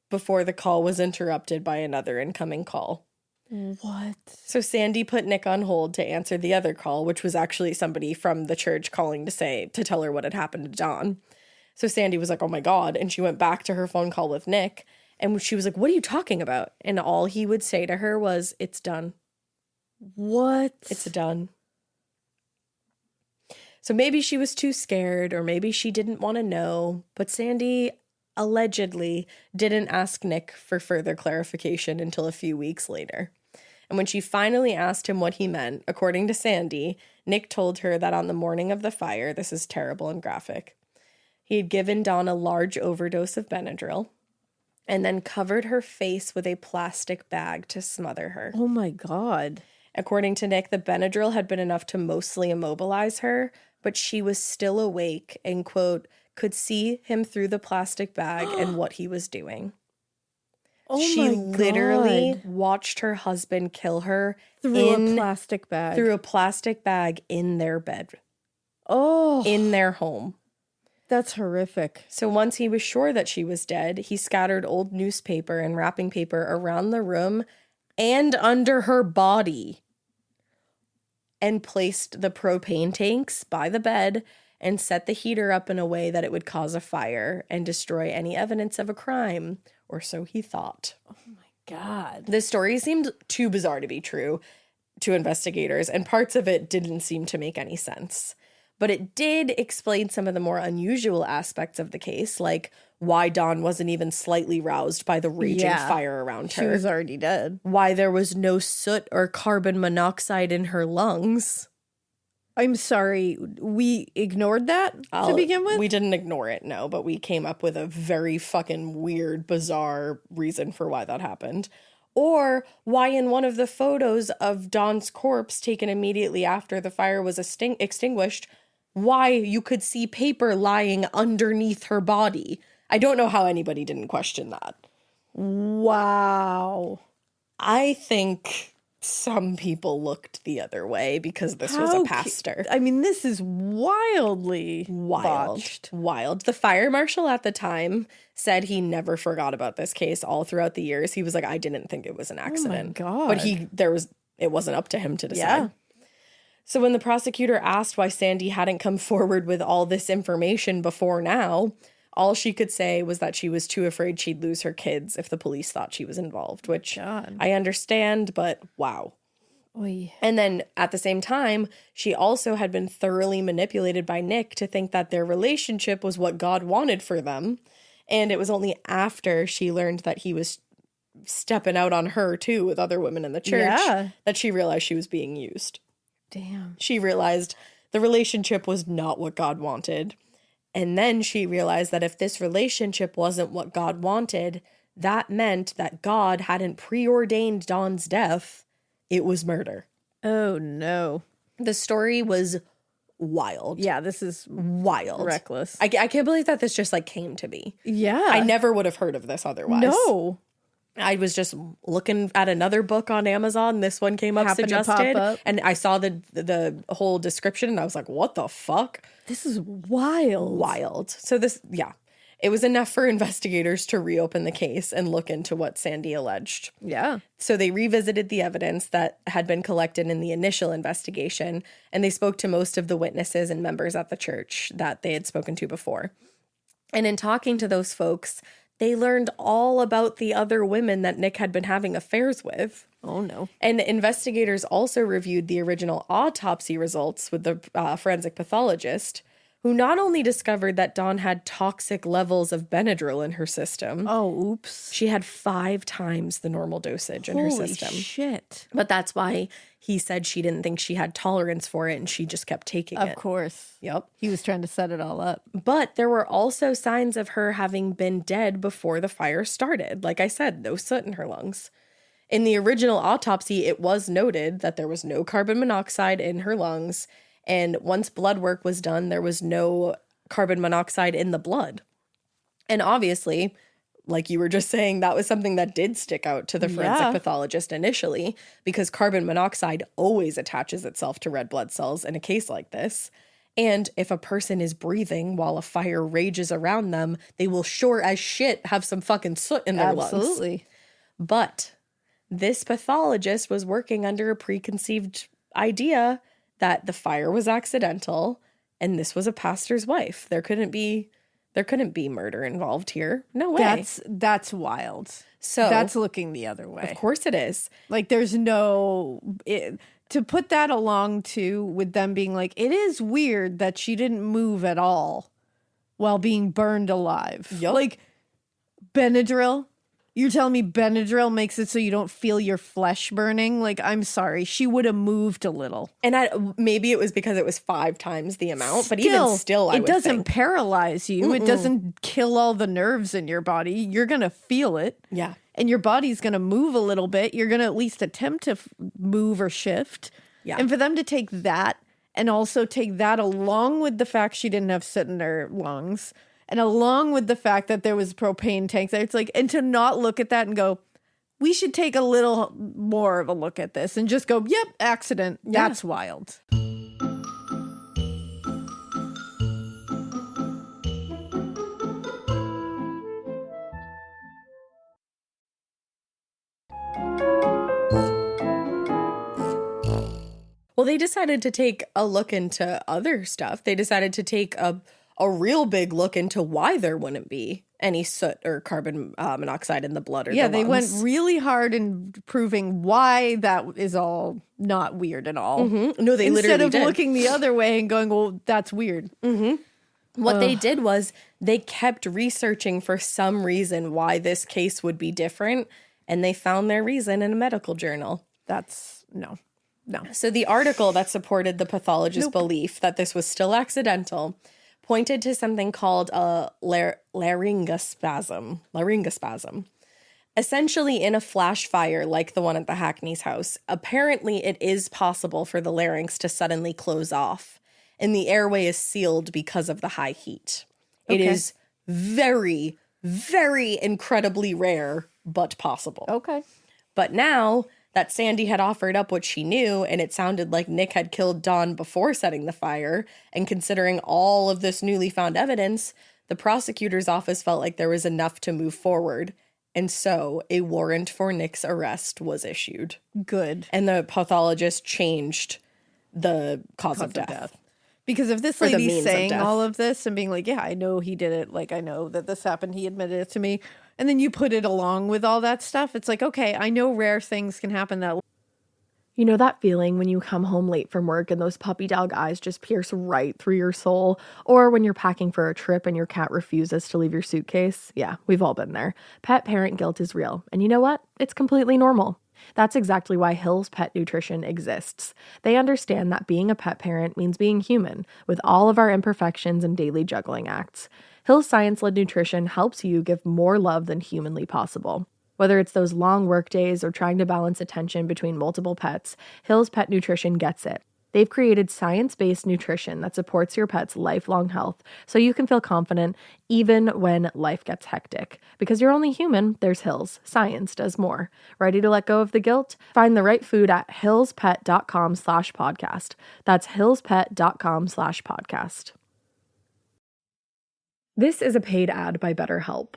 before the call was interrupted by another incoming call. What? So Sandy put Nick on hold to answer the other call, which was actually somebody from the church calling to tell her what had happened to Dawn. So Sandy was like, oh my God. And she went back to her phone call with Nick. And she was like, what are you talking about? And all he would say to her was, it's done. What? It's done. So maybe she was too scared, or maybe she didn't want to know. But Sandy allegedly didn't ask Nick for further clarification until a few weeks later. And when she finally asked him what he meant, according to Sandy, Nick told her that on the morning of the fire, this is terrible and graphic, he had given Dawn a large overdose of Benadryl and then covered her face with a plastic bag to smother her. Oh my God. According to Nick, the Benadryl had been enough to mostly immobilize her, but she was still awake and, quote, could see him through the plastic bag and what he was doing. Oh she my God. literally watched her husband kill her Through a plastic bag. Through a plastic bag in their bed. Oh. In their home. That's horrific. So once he was sure that she was dead, he scattered old newspaper and wrapping paper around the room and under her body and placed the propane tanks by the bed and set the heater up in a way that it would cause a fire and destroy any evidence of a crime, or so he thought. Oh my God. This story seemed too bizarre to be true to investigators, and parts of it didn't seem to make any sense. But it did explain some of the more unusual aspects of the case, like why Dawn wasn't even slightly roused by the raging fire around her. She was already dead. Why there was no soot or carbon monoxide in her lungs. I'm sorry, we ignored that to begin with? We didn't ignore it, no, but we came up with a very fucking weird, bizarre reason for why that happened. Or why in one of the photos of Dawn's corpse taken immediately after the fire was extinguished, why you could see paper lying underneath her body. I don't know how anybody didn't question that. Wow. I think some people looked the other way because this was a pastor. I mean, this is wildly botched. Wild. The fire marshal at the time said he never forgot about this case all throughout the years. He was like, I didn't think it was an accident. Oh my God. But it wasn't up to him to decide. Yeah. So when the prosecutor asked why Sandy hadn't come forward with all this information before now, all she could say was that she was too afraid she'd lose her kids if the police thought she was involved, which I understand, but wow. Oy. And then at the same time, she also had been thoroughly manipulated by Nick to think that their relationship was what God wanted for them. And it was only after she learned that he was stepping out on her too with other women in the church that she realized she was being used. Damn. She realized the relationship was not what God wanted. And then she realized that if this relationship wasn't what God wanted, that meant that God hadn't preordained Dawn's death. It was murder. Oh, no. The story was wild. Yeah, this is wild. reckless. I can't believe that this just like came to me. Yeah. I never would have heard of this otherwise. No. I was just looking at another book on Amazon. This one came up Happened to suggested. pop up. And I saw the whole description and I was like, what the fuck? This is wild. Wild. So this, yeah. It was enough for investigators to reopen the case and look into what Sandy alleged. Yeah. So they revisited the evidence that had been collected in the initial investigation, and they spoke to most of the witnesses and members at the church that they had spoken to before. And in talking to those folks, they learned all about the other women that Nick had been having affairs with. Oh, no. And investigators also reviewed the original autopsy results with the forensic pathologist, who not only discovered that Dawn had toxic levels of Benadryl in her system. Oh, oops. She had 5 times the normal dosage in her system. Holy shit. But that's why he said she didn't think she had tolerance for it and she just kept taking it. Of course. Yep. He was trying to set it all up. But there were also signs of her having been dead before the fire started. Like I said, no soot in her lungs. In the original autopsy, it was noted that there was no carbon monoxide in her lungs. And once blood work was done, there was no carbon monoxide in the blood. And obviously, like you were just saying, that was something that did stick out to the forensic pathologist initially, because carbon monoxide always attaches itself to red blood cells in a case like this. And if a person is breathing while a fire rages around them, they will sure as shit have some fucking soot in their lungs. Absolutely. But this pathologist was working under a preconceived idea that the fire was accidental and this was a pastor's wife. There couldn't be murder involved here. No way. That's wild. So that's looking the other way. Of course it is. Like there's no to put that along too with them being like, it is weird that she didn't move at all while being burned alive. Yep. Like Benadryl. You're telling me Benadryl makes it so you don't feel your flesh burning? Like, I'm sorry. She would have moved a little. And maybe it was because it was 5 times the amount, but even still, it doesn't paralyze you. It doesn't kill all the nerves in your body. You're going to feel it. Yeah. And your body's going to move a little bit. You're going to at least attempt to move or shift. Yeah. And for them to take that and also take that along with the fact she didn't have soot in her lungs and along with the fact that there was propane tanks there, it's like, and to not look at that and go, we should take a little more of a look at this and just go, yep, accident. Yeah. That's wild. Well, they decided to take a look into other stuff. They decided to take a real big look into why there wouldn't be any soot or carbon monoxide in the blood or the they went lungs. really hard in proving why that is all not weird at all. Mm-hmm. No, they Instead literally of did. looking the other way and going, well, that's weird. Mm-hmm. What they did was they kept researching for some reason why this case would be different, and they found their reason in a medical journal. That's no. So the article that supported the pathologist's belief that this was still accidental pointed to something called a laryngospasm. Essentially, in a flash fire like the one at the Hachney's house, apparently it is possible for the larynx to suddenly close off, and the airway is sealed because of the high heat. It is very, very incredibly rare, but possible. Okay. But now that Sandy had offered up what she knew, and it sounded like Nick had killed Dawn before setting the fire, and considering all of this newly found evidence, the prosecutor's office felt like there was enough to move forward. And so a warrant for Nick's arrest was issued. Good. And the pathologist changed the cause of death. Because if this For the lady's means of saying death. all of this and being like, yeah, I know he did it. Like, I know that this happened. He admitted it to me. And then you put it along with all that stuff. It's like, okay, I know rare things can happen that. You know that feeling when you come home late from work and those puppy dog eyes just pierce right through your soul? Or when you're packing for a trip and your cat refuses to leave your suitcase? Yeah, we've all been there. Pet parent guilt is real. And you know what? It's completely normal. That's exactly why Hill's Pet Nutrition exists. They understand that being a pet parent means being human, with all of our imperfections and daily juggling acts. Hill's science-led nutrition helps you give more love than humanly possible. Whether it's those long work days or trying to balance attention between multiple pets, Hill's Pet Nutrition gets it. They've created science-based nutrition that supports your pet's lifelong health so you can feel confident even when life gets hectic. Because you're only human, there's Hill's. Science does more. Ready to let go of the guilt? Find the right food at hillspet.com/podcast. That's hillspet.com/podcast. This is a paid ad by BetterHelp.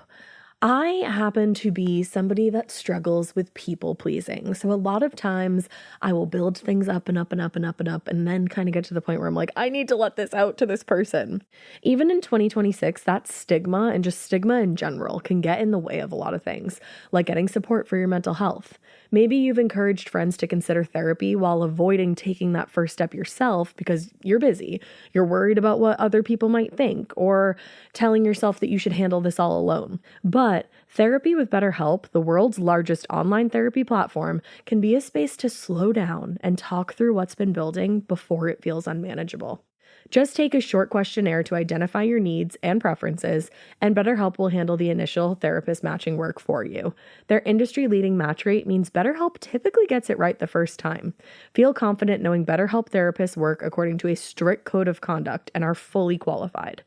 I happen to be somebody that struggles with people pleasing. So a lot of times I will build things up and up and up and up and up and then kind of get to the point where I'm like, I need to let this out to this person. Even in 2026, that stigma and just stigma in general can get in the way of a lot of things, like getting support for your mental health. Maybe you've encouraged friends to consider therapy while avoiding taking that first step yourself because you're busy. You're worried about what other people might think, or telling yourself that you should handle this all alone. But therapy with BetterHelp, the world's largest online therapy platform, can be a space to slow down and talk through what's been building before it feels unmanageable. Just take a short questionnaire to identify your needs and preferences, and BetterHelp will handle the initial therapist matching work for you. Their industry-leading match rate means BetterHelp typically gets it right the first time. Feel confident knowing BetterHelp therapists work according to a strict code of conduct and are fully qualified.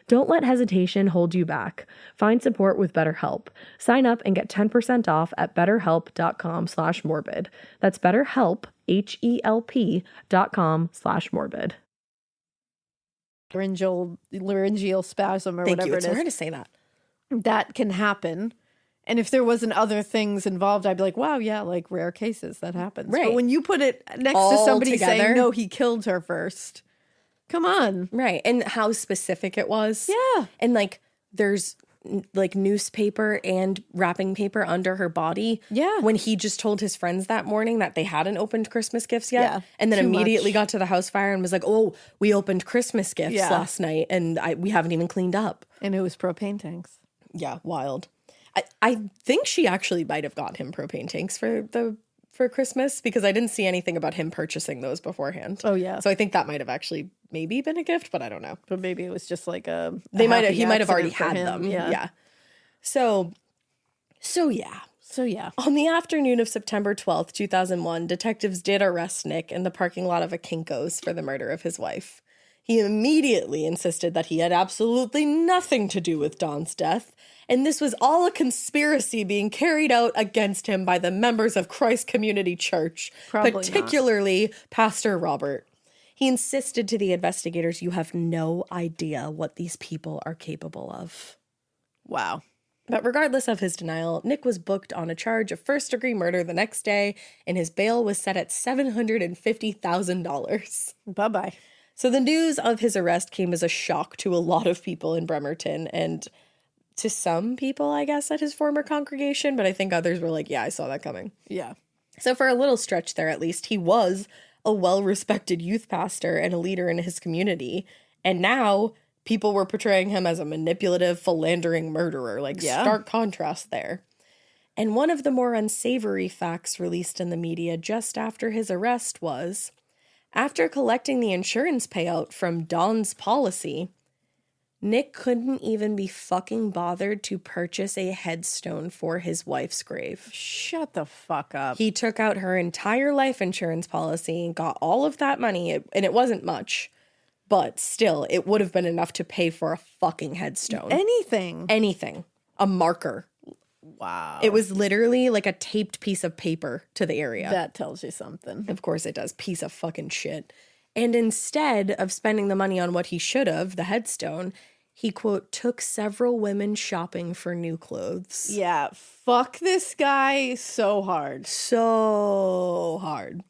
Don't let hesitation hold you back. Find support with BetterHelp. Sign up and get 10% off at betterhelp.com/morbid. That's BetterHelp, HELP.com/morbid. Laryngeal spasm or whatever It's it is. hard to say that. That can happen. And if there wasn't other things involved, I'd be like, wow, yeah, like rare cases that happens. Right. But when you put it next All to somebody together? saying, no, he killed her first. Come on. Right. And how specific it was. Yeah. And like there's like newspaper and wrapping paper under her body. Yeah. When he just told his friends that morning that they hadn't opened Christmas gifts yet. Yeah, And then too immediately much. got to the house fire and was like, oh, we opened Christmas gifts Yeah. last night and we haven't even cleaned up. And it was propane tanks. Yeah, wild. I think she actually might have got him propane tanks for Christmas because I didn't see anything about him purchasing those beforehand. Oh, yeah. So I think that might have actually maybe been a gift, but I don't know. But maybe it was just like he He might have already had them. Yeah. So yeah. So yeah. On the afternoon of September 12th, 2001, detectives did arrest Nick in the parking lot of a Kinko's for the murder of his wife. He immediately insisted that he had absolutely nothing to do with Dawn's death, and this was all a conspiracy being carried out against him by the members of Christ Community Church, Probably not. particularly Pastor Robert. He insisted to the investigators, you have no idea what these people are capable of. Wow. But regardless of his denial, Nick was booked on a charge of first-degree murder the next day, and his bail was set at $750,000. Bye-bye. So the news of his arrest came as a shock to a lot of people in Bremerton, and to some people, I guess, at his former congregation, but I think others were like, yeah, I saw that coming. Yeah. So for a little stretch there, at least, he was a well-respected youth pastor and a leader in his community, and now people were portraying him as a manipulative, philandering murderer, like stark contrast there. And one of the more unsavory facts released in the media just after his arrest was, after collecting the insurance payout from Dawn's policy, Nick couldn't even be fucking bothered to purchase a headstone for his wife's grave. Shut the fuck up. He took out her entire life insurance policy and got all of that money, and it wasn't much. But still, it would have been enough to pay for a fucking headstone. Anything. Anything. A marker. Wow. It was literally like a taped piece of paper to the area. That tells you something. Of course it does. Piece of fucking shit. And instead of spending the money on what he should have, the headstone, he, quote, took several women shopping for new clothes. Yeah. Fuck this guy so hard. So hard.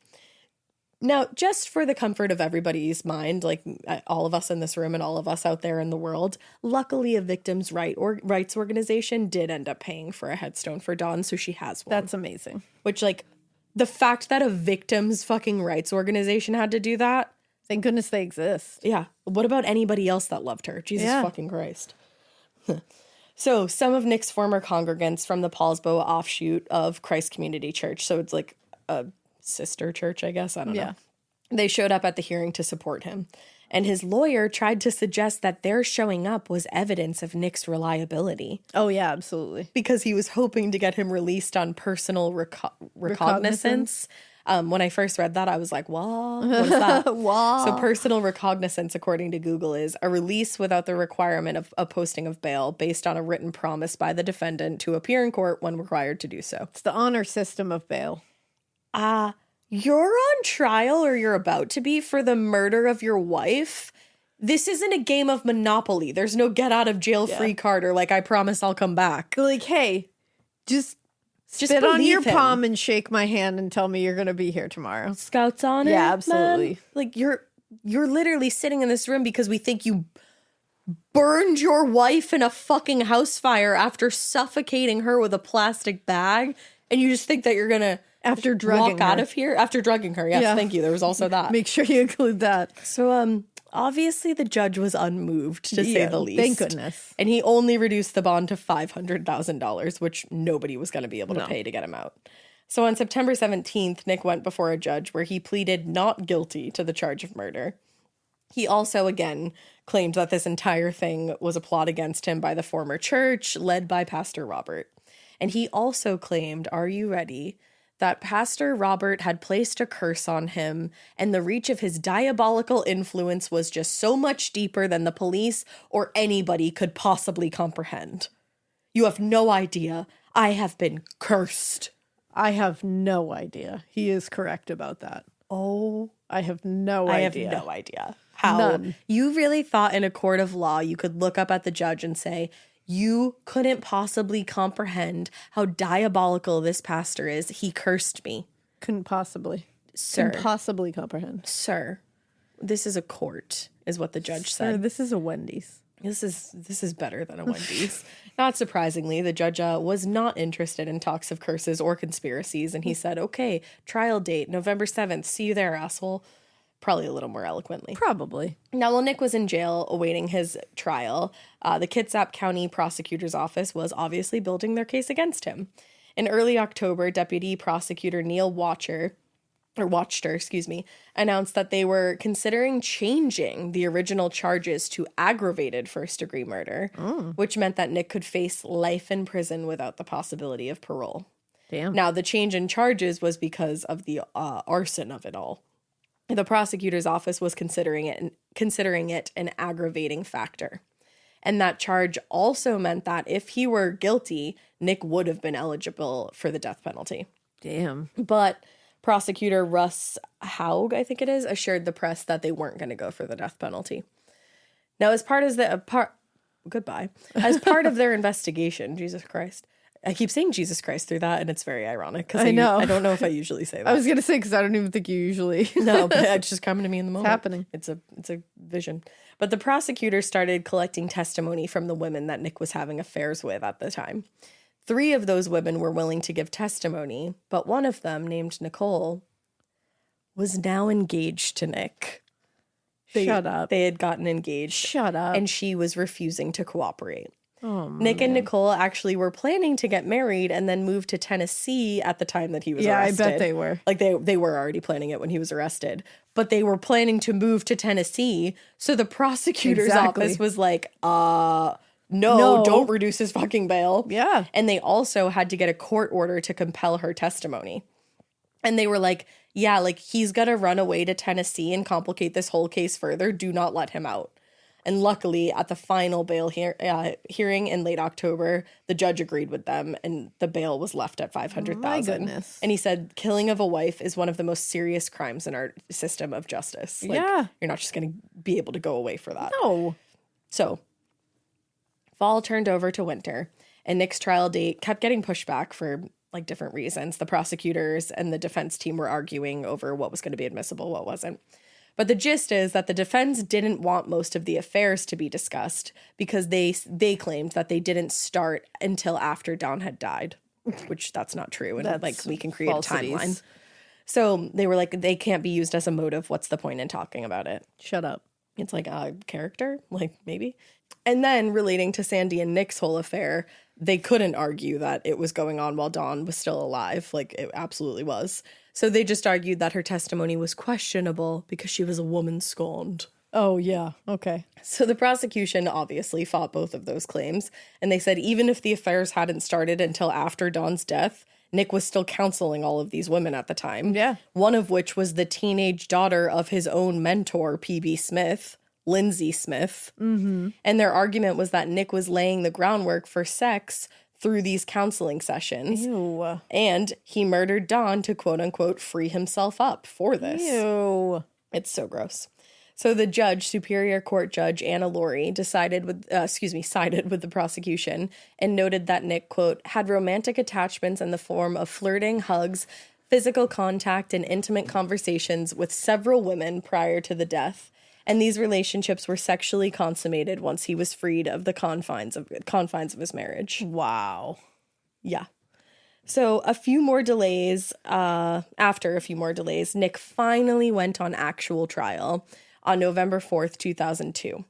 Now, just for the comfort of everybody's mind, like all of us in this room and all of us out there in the world, luckily a victims' rights organization did end up paying for a headstone for Dawn, so she has one. That's amazing. Which, like, the fact that a victims' fucking rights organization had to do that. Thank goodness they exist. Yeah. What about anybody else that loved her? Jesus fucking Christ. So some of Nick's former congregants from the Paulsbo offshoot of Christ Community Church, so it's like a sister church, I guess. I don't know. They showed up at the hearing to support him. And his lawyer tried to suggest that their showing up was evidence of Nick's reliability. Oh, yeah, absolutely. Because he was hoping to get him released on personal recognizance. When I first read that, I was like, what is that? Wow. So personal recognizance, according to Google, is a release without the requirement of a posting of bail based on a written promise by the defendant to appear in court when required to do so. It's the honor system of bail. You're on trial, or you're about to be, for the murder of your wife. This isn't a game of Monopoly. There's no get out of jail free card or like, I promise I'll come back. Like, hey, just spit on your him. palm and shake my hand and tell me you're going to be here tomorrow. Scouts on it. Yeah, absolutely. Man. Like, you're literally sitting in this room because we think you burned your wife in a fucking house fire after suffocating her with a plastic bag, and you just think that you're gonna after drugging walk her. out of here after drugging her. Yes, Yeah. thank you. There was also that. Make sure you include that. So obviously the judge was unmoved, to say the least. Thank goodness. And he only reduced the bond to $500,000, which nobody was going to be able to pay to get him out. So on September 17th, Nick went before a judge where he pleaded not guilty to the charge of murder. He also, again, claimed that this entire thing was a plot against him by the former church, led by Pastor Robert. And he also claimed, are you ready, that Pastor Robert had placed a curse on him, and the reach of his diabolical influence was just so much deeper than the police or anybody could possibly comprehend. You have no idea. I have been cursed. I have no idea. He is correct about that. Oh, I have no idea. I have no idea. How? None. You really thought in a court of law you could look up at the judge and say, you couldn't possibly comprehend how diabolical this pastor is. He cursed me. Couldn't possibly. Sir. Couldn't possibly comprehend. Sir, this is a court, is what the judge Sir, said. this is a Wendy's. This is better than a Wendy's. Not surprisingly, the judge was not interested in talks of curses or conspiracies, and he said, okay, trial date, November 7th. See you there, asshole. Probably a little more eloquently. Probably. Now, while Nick was in jail awaiting his trial, the Kitsap County Prosecutor's Office was obviously building their case against him. In early October, Deputy Prosecutor Neil Wachter, announced that they were considering changing the original charges to aggravated first-degree murder, which meant that Nick could face life in prison without the possibility of parole. Damn. Now, the change in charges was because of the arson of it all. The prosecutor's office was considering it an aggravating factor. And that charge also meant that if he were guilty, Nick would have been eligible for the death penalty. Damn. But prosecutor Russ Haug, I think it is, assured the press that they weren't going to go for the death penalty. Now, as part of their investigation, Jesus Christ. I keep saying Jesus Christ through that, and it's very ironic because I know. I don't know if I usually say that. I was going to say, because I don't even think you usually. No, but it's just coming to me in the moment. happening. It's a vision. But the prosecutor started collecting testimony from the women that Nick was having affairs with at the time. 3 of those women were willing to give testimony, but one of them, named Nicole, was now engaged to Nick. Shut up. They had gotten engaged. Shut up. And she was refusing to cooperate. Oh, Nick and Nicole actually were planning to get married and then move to Tennessee at the time that he was Yeah, arrested. I bet they were. Like they were already planning it when he was arrested. But they were planning to move to Tennessee. So the prosecutor's office was like, no, don't reduce his fucking bail. Yeah. And they also had to get a court order to compel her testimony. And they were like, yeah, like he's gonna run away to Tennessee and complicate this whole case further. Do not let him out. And luckily, at the final bail hearing in late October, the judge agreed with them, and the bail was left at $500,000. My goodness. And he said, killing of a wife is one of the most serious crimes in our system of justice. Like, Yeah. You're not just going to be able to go away for that. No. So, fall turned over to winter, and Nick's trial date kept getting pushed back for like different reasons. The prosecutors and the defense team were arguing over what was going to be admissible, what wasn't. But the gist is that the defense didn't want most of the affairs to be discussed because they claimed that they didn't start until after Dawn had died, which that's not true. And That's like we can create falsities. a timeline. So they were like, they can't be used as a motive. What's the point in talking about it? Shut up. It's like a character, like maybe. And then relating to Sandy and Nick's whole affair, they couldn't argue that it was going on while Dawn was still alive. Like it absolutely was. So they just argued that her testimony was questionable because she was a woman scorned. Oh, yeah. Okay. So the prosecution obviously fought both of those claims. And they said even if the affairs hadn't started until after Dawn's death, Nick was still counseling all of these women at the time. Yeah. One of which was the teenage daughter of his own mentor, P.B. Smith, Lindsay Smith. Mm-hmm. And their argument was that Nick was laying the groundwork for sex through these counseling sessions. Ew. And he murdered Dawn to quote unquote free himself up for this. Ew. It's so gross. So the judge, Superior Court Judge Anna Laurie, sided with the prosecution and noted that Nick, quote, had romantic attachments in the form of flirting, hugs, physical contact, and intimate conversations with several women prior to the death. And these relationships were sexually consummated once he was freed of the confines of his marriage. Wow. Yeah. So after a few more delays, Nick finally went on actual trial on November 4th, 2002.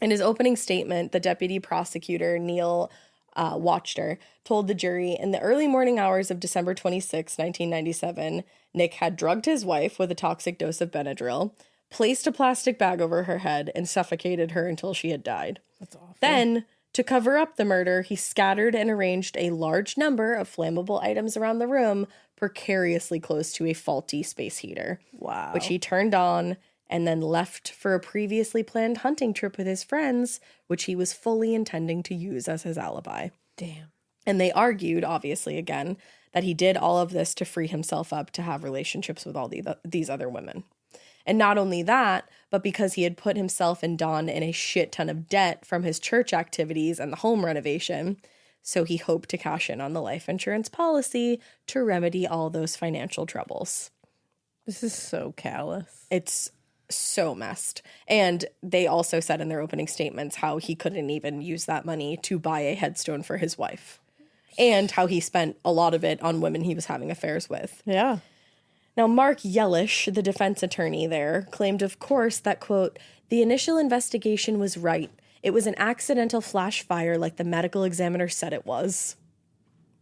In his opening statement, the deputy prosecutor, Neil Wachter, told the jury in the early morning hours of December 26, 1997, Nick had drugged his wife with a toxic dose of Benadryl, placed a plastic bag over her head, and suffocated her until she had died. That's awful. Then, to cover up the murder, he scattered and arranged a large number of flammable items around the room, precariously close to a faulty space heater. Wow. Which he turned on and then left for a previously planned hunting trip with his friends, which he was fully intending to use as his alibi. Damn. And they argued, obviously, again, that he did all of this to free himself up to have relationships with all these other women. And not only that, but because he had put himself and Dawn in a shit ton of debt from his church activities and the home renovation, so he hoped to cash in on the life insurance policy to remedy all those financial troubles. This is so callous. It's so messed. And they also said in their opening statements how he couldn't even use that money to buy a headstone for his wife, and how he spent a lot of it on women he was having affairs with. Yeah. Now, Mark Yellish, the defense attorney there, claimed, of course, that, quote, the initial investigation was right. It was an accidental flash fire like the medical examiner said it was.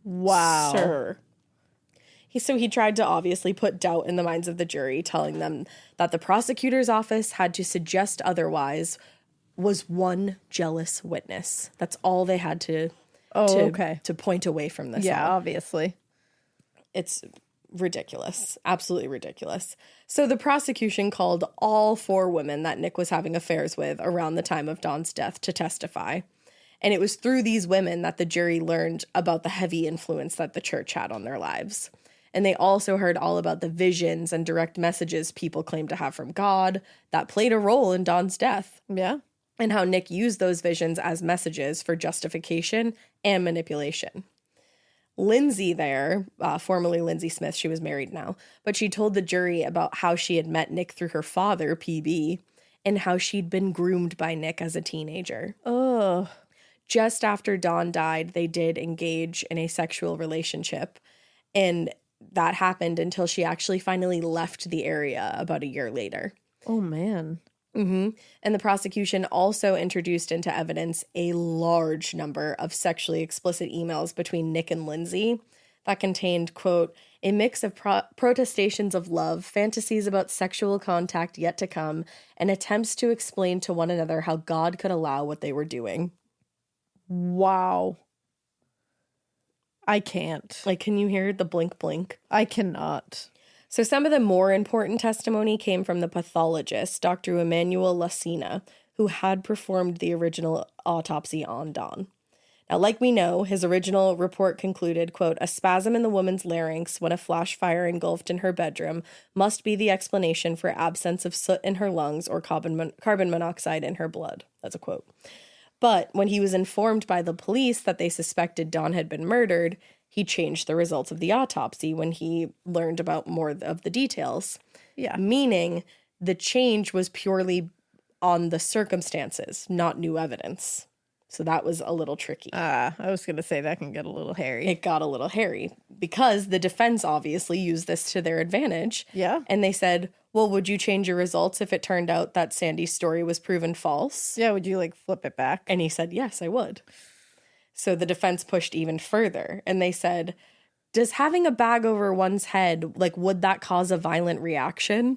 Wow. Sir. So he tried to obviously put doubt in the minds of the jury, telling them that the prosecutor's office had to suggest otherwise was one jealous witness. That's all they had to point away from this. Yeah, all. obviously. It's ridiculous. Absolutely ridiculous. So the prosecution called all 4 women that Nick was having affairs with around the time of Dawn's death to testify. And it was through these women that the jury learned about the heavy influence that the church had on their lives. And they also heard all about the visions and direct messages people claimed to have from God that played a role in Dawn's death. Yeah. And how Nick used those visions as messages for justification and manipulation. Lindsay there, formerly Lindsay Smith, she was married now, but she told the jury about how she had met Nick through her father, PB, and how she'd been groomed by Nick as a teenager. Ugh. Just after Dawn died, they did engage in a sexual relationship, and that happened until she actually finally left the area about a year later. Oh, man. Mm-hmm. And the prosecution also introduced into evidence a large number of sexually explicit emails between Nick and Lindsay that contained, quote, a mix of protestations of love, fantasies about sexual contact yet to come, and attempts to explain to one another how God could allow what they were doing. Wow. I can't. Like, can you hear the blink blink? I cannot. So some of the more important testimony came from the pathologist, Dr. Emmanuel Lacina, who had performed the original autopsy on Dawn. Now, like we know, his original report concluded, quote, a spasm in the woman's larynx when a flash fire engulfed in her bedroom must be the explanation for absence of soot in her lungs or carbon monoxide in her blood. That's a quote. But when he was informed by the police that they suspected Dawn had been murdered, he changed the results of the autopsy when he learned about more of the details. Yeah. Meaning the change was purely on the circumstances, not new evidence. So that was a little tricky. I was going to say that can get a little hairy. It got a little hairy because the defense obviously used this to their advantage. Yeah. And they said, well, would you change your results if it turned out that Sandy's story was proven false? Yeah, would you like flip it back? And he said, yes, I would. So the defense pushed even further. And they said, does having a bag over one's head, like, would that cause a violent reaction?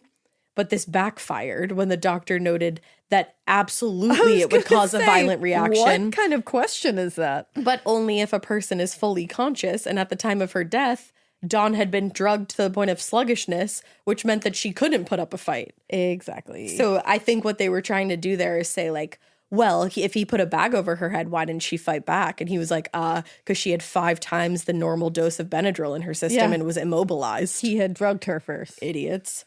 But this backfired when the doctor noted that absolutely it would cause a violent reaction. What kind of question is that? But only if a person is fully conscious. And at the time of her death, Dawn had been drugged to the point of sluggishness, which meant that she couldn't put up a fight. Exactly. So I think what they were trying to do there is say, like, well, if he put a bag over her head, why didn't she fight back? And he was like, because she had 5 times the normal dose of Benadryl in her system and was immobilized. He had drugged her first. Idiots.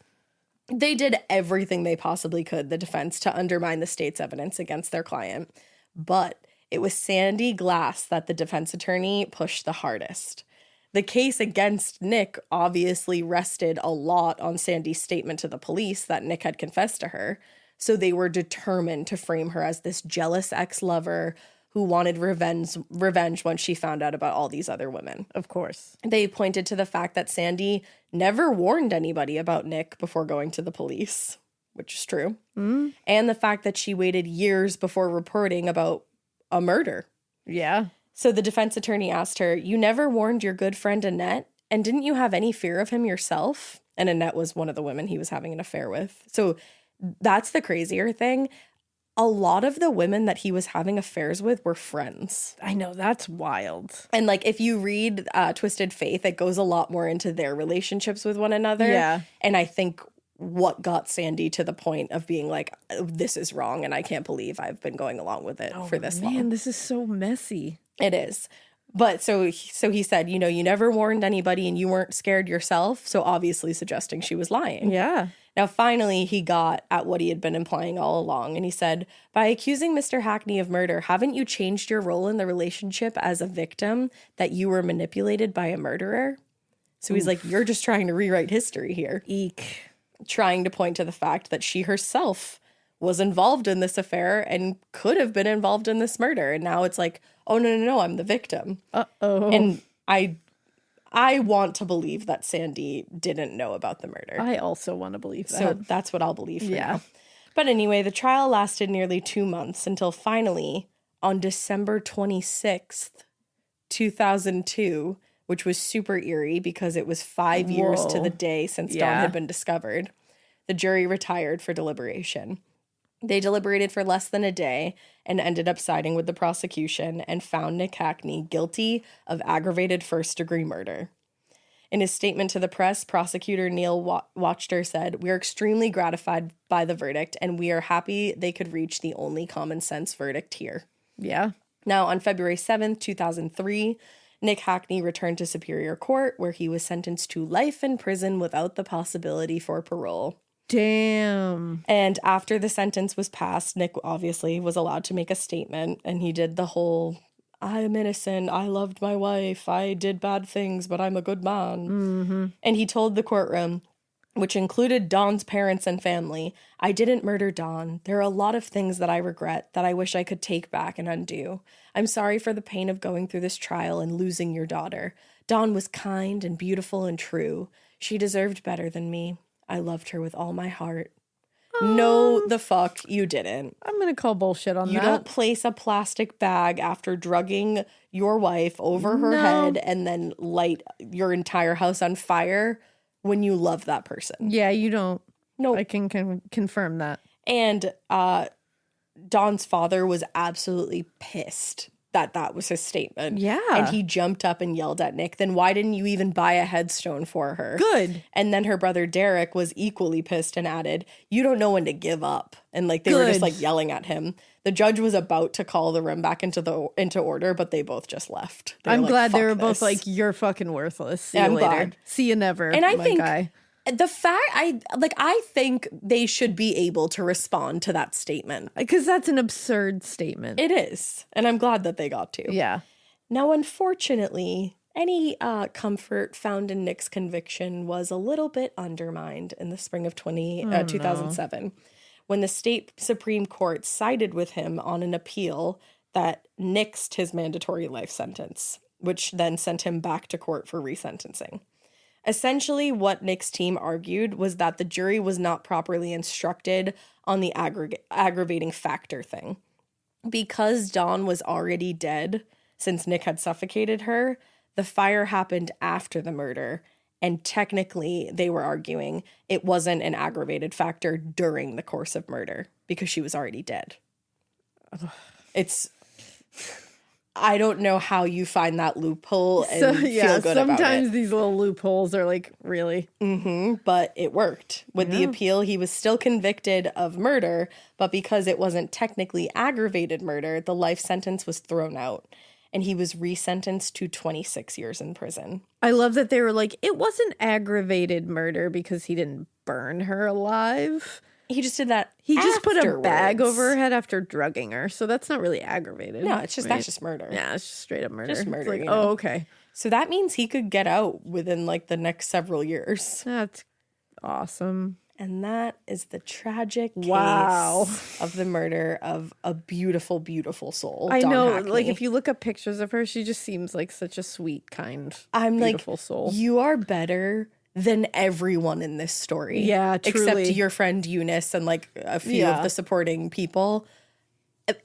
They did everything they possibly could, the defense, to undermine the state's evidence against their client. But it was Sandy Glass that the defense attorney pushed the hardest. The case against Nick obviously rested a lot on Sandy's statement to the police that Nick had confessed to her. So they were determined to frame her as this jealous ex-lover who wanted revenge once she found out about all these other women. Of course. They pointed to the fact that Sandy never warned anybody about Nick before going to the police, which is true. Mm. And the fact that she waited years before reporting about a murder. Yeah. So the defense attorney asked her, you never warned your good friend Annette? And didn't you have any fear of him yourself? And Annette was one of the women he was having an affair with. So that's the crazier thing. A lot of the women that he was having affairs with were friends. I know, that's wild. And like if you read Twisted Faith, it goes a lot more into their relationships with one another. Yeah. And I think what got Sandy to the point of being like, this is wrong and I can't believe I've been going along with it for this long. Man, this is so messy. It is. But so he said, you know, you never warned anybody and you weren't scared yourself. So obviously suggesting she was lying. Yeah. Now, finally, he got at what he had been implying all along. And he said, by accusing Mr. Hachney of murder, haven't you changed your role in the relationship as a victim that you were manipulated by a murderer? So he's like, you're just trying to rewrite history here. Eek. Trying to point to the fact that she herself was involved in this affair and could have been involved in this murder. And now it's like, oh, no, I'm the victim. Uh-oh. And I want to believe that Sandy didn't know about the murder. I also want to believe that. So that's what I'll believe for now. But anyway, the trial lasted nearly 2 months until finally on December 26th, 2002, which was super eerie because it was 5 years to the day since Dawn had been discovered, the jury retired for deliberation. They deliberated for less than a day and ended up siding with the prosecution and found Nick Hachney guilty of aggravated first-degree murder. In his statement to the press, prosecutor Neil Wachter said, "We are extremely gratified by the verdict, and we are happy they could reach the only common-sense verdict here." Yeah. Now, on February 7th, 2003, Nick Hachney returned to Superior Court, where he was sentenced to life in prison without the possibility for parole. Damn. And after the sentence was passed, Nick obviously was allowed to make a statement, and he did the whole, I'm innocent, I loved my wife, I did bad things, but I'm a good man. Mm-hmm. And he told the courtroom, which included Dawn's parents and family, I didn't murder Dawn. There are a lot of things that I regret that I wish I could take back and undo. I'm sorry for the pain of going through this trial and losing your daughter. Dawn was kind and beautiful and true. She deserved better than me. I loved her with all my heart. No, the fuck you didn't. I'm going to call bullshit on You that. don't place a plastic bag after drugging your wife over her head and then light your entire house on fire when you love that person. Yeah, you don't. No. I can confirm that. And Dawn's father was absolutely pissed that that was his statement. Yeah. And he jumped up and yelled at Nick, then why didn't you even buy a headstone for her? Good. And then her brother Derek was equally pissed and added, you don't know when to give up. And like they were just like yelling at him. The judge was about to call the room back into order, but they both just left. I'm like, glad they were "Fuck both this." like, you're fucking worthless. See Yeah, you I'm later. glad. See you never. And I my think guy. the fact I think they should be able to respond to that statement. Because that's an absurd statement. It is. And I'm glad that they got to. Yeah. Now, unfortunately, Any comfort found in Nick's conviction was a little bit undermined in the spring of 2007 when the state Supreme Court sided with him on an appeal that nixed his mandatory life sentence, which then sent him back to court for resentencing. Essentially, what Nick's team argued was that the jury was not properly instructed on the aggravating factor thing. Because Dawn was already dead since Nick had suffocated her, the fire happened after the murder, and technically, they were arguing it wasn't an aggravated factor during the course of murder because she was already dead. I don't know how you find that loophole and feel good about it. Sometimes these little loopholes are like, really? But it worked. With the appeal, he was still convicted of murder, but because it wasn't technically aggravated murder, the life sentence was thrown out. And he was resentenced to 26 years in prison. I love that they were like, it wasn't aggravated murder because he didn't burn her alive. He just did that. He just put a bag over her head after drugging her. So that's not really aggravated. No, it's just, that's just murder. Yeah, it's just straight up murder. Just murder. It's like, oh, okay. So that means he could get out within like the next several years. That's awesome. And that is the tragic case of the murder of a beautiful, beautiful soul. I Dawn know. Hachney. Like, if you look up pictures of her, she just seems like such a sweet, kind, beautiful soul. You are better than everyone in this story. Yeah, truly. Except your friend Eunice and like a few of the supporting people.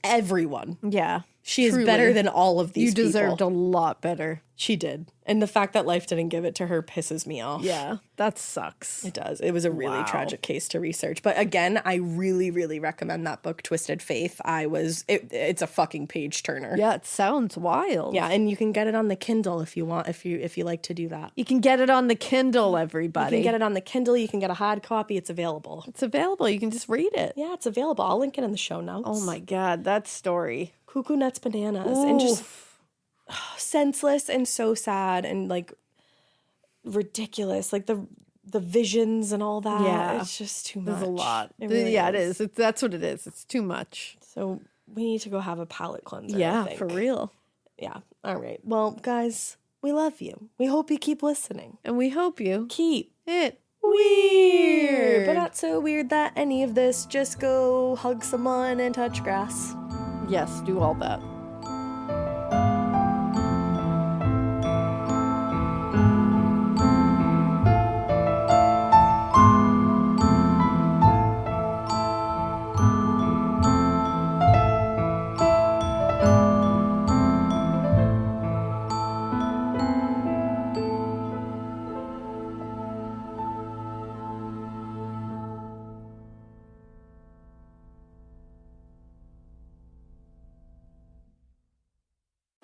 Everyone. Yeah. She is better than all of these people. You deserved a lot better. She did. And the fact that life didn't give it to her pisses me off. Yeah, that sucks. It does. It was a really tragic case to research. But again, I really, really recommend that book, Twisted Faith. It's a fucking page turner. Yeah, it sounds wild. Yeah, and you can get it on the Kindle if you want, if you like to do that. You can get it on the Kindle, everybody. You can get it on the Kindle. You can get a hard copy. It's available. It's available. You can just read it. Yeah, it's available. I'll link it in the show notes. Oh my God, that story. Cuckoo Nuts Bananas. And just senseless and so sad and like ridiculous. Like the visions and all that. Yeah. It's just too much. There's a lot. It really is. That's what it is. It's too much. So we need to go have a palate cleanser. Yeah, I think. for real. Yeah. All right. Well, guys, we love you. We hope you keep listening. And we hope you Keep it weird. But not so weird that any of this. Just go hug someone and touch grass. Yes, do all that.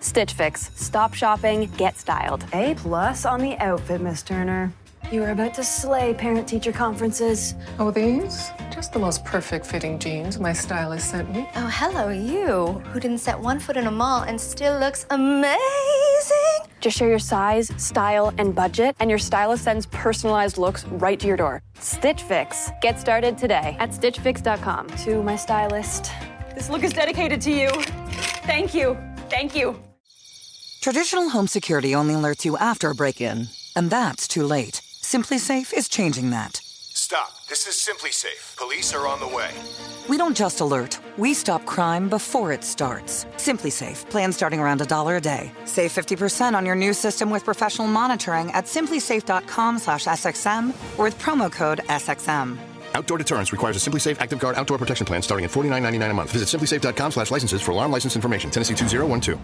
Stitch Fix. Stop shopping, get styled. A+ on the outfit, Miss Turner. You were about to slay parent-teacher conferences. Oh, these? Just the most perfect fitting jeans my stylist sent me. Oh, hello, you, who didn't set one foot in a mall and still looks amazing. Just share your size, style, and budget, and your stylist sends personalized looks right to your door. Stitch Fix. Get started today at stitchfix.com. To my stylist. This look is dedicated to you. Thank you. Thank you. Traditional home security only alerts you after a break-in, and that's too late. Simply Safe is changing that. Stop. This is Simply Safe. Police are on the way. We don't just alert, we stop crime before it starts. Simply Safe, plan starting around $1 a day. Save 50% on your new system with professional monitoring at simplysafe.com/SXM or with promo code SXM. Outdoor deterrence requires a Simply Safe Active Guard outdoor protection plan starting at $49.99 a month. Visit simplysafe.com/licenses for alarm license information. Tennessee 2012.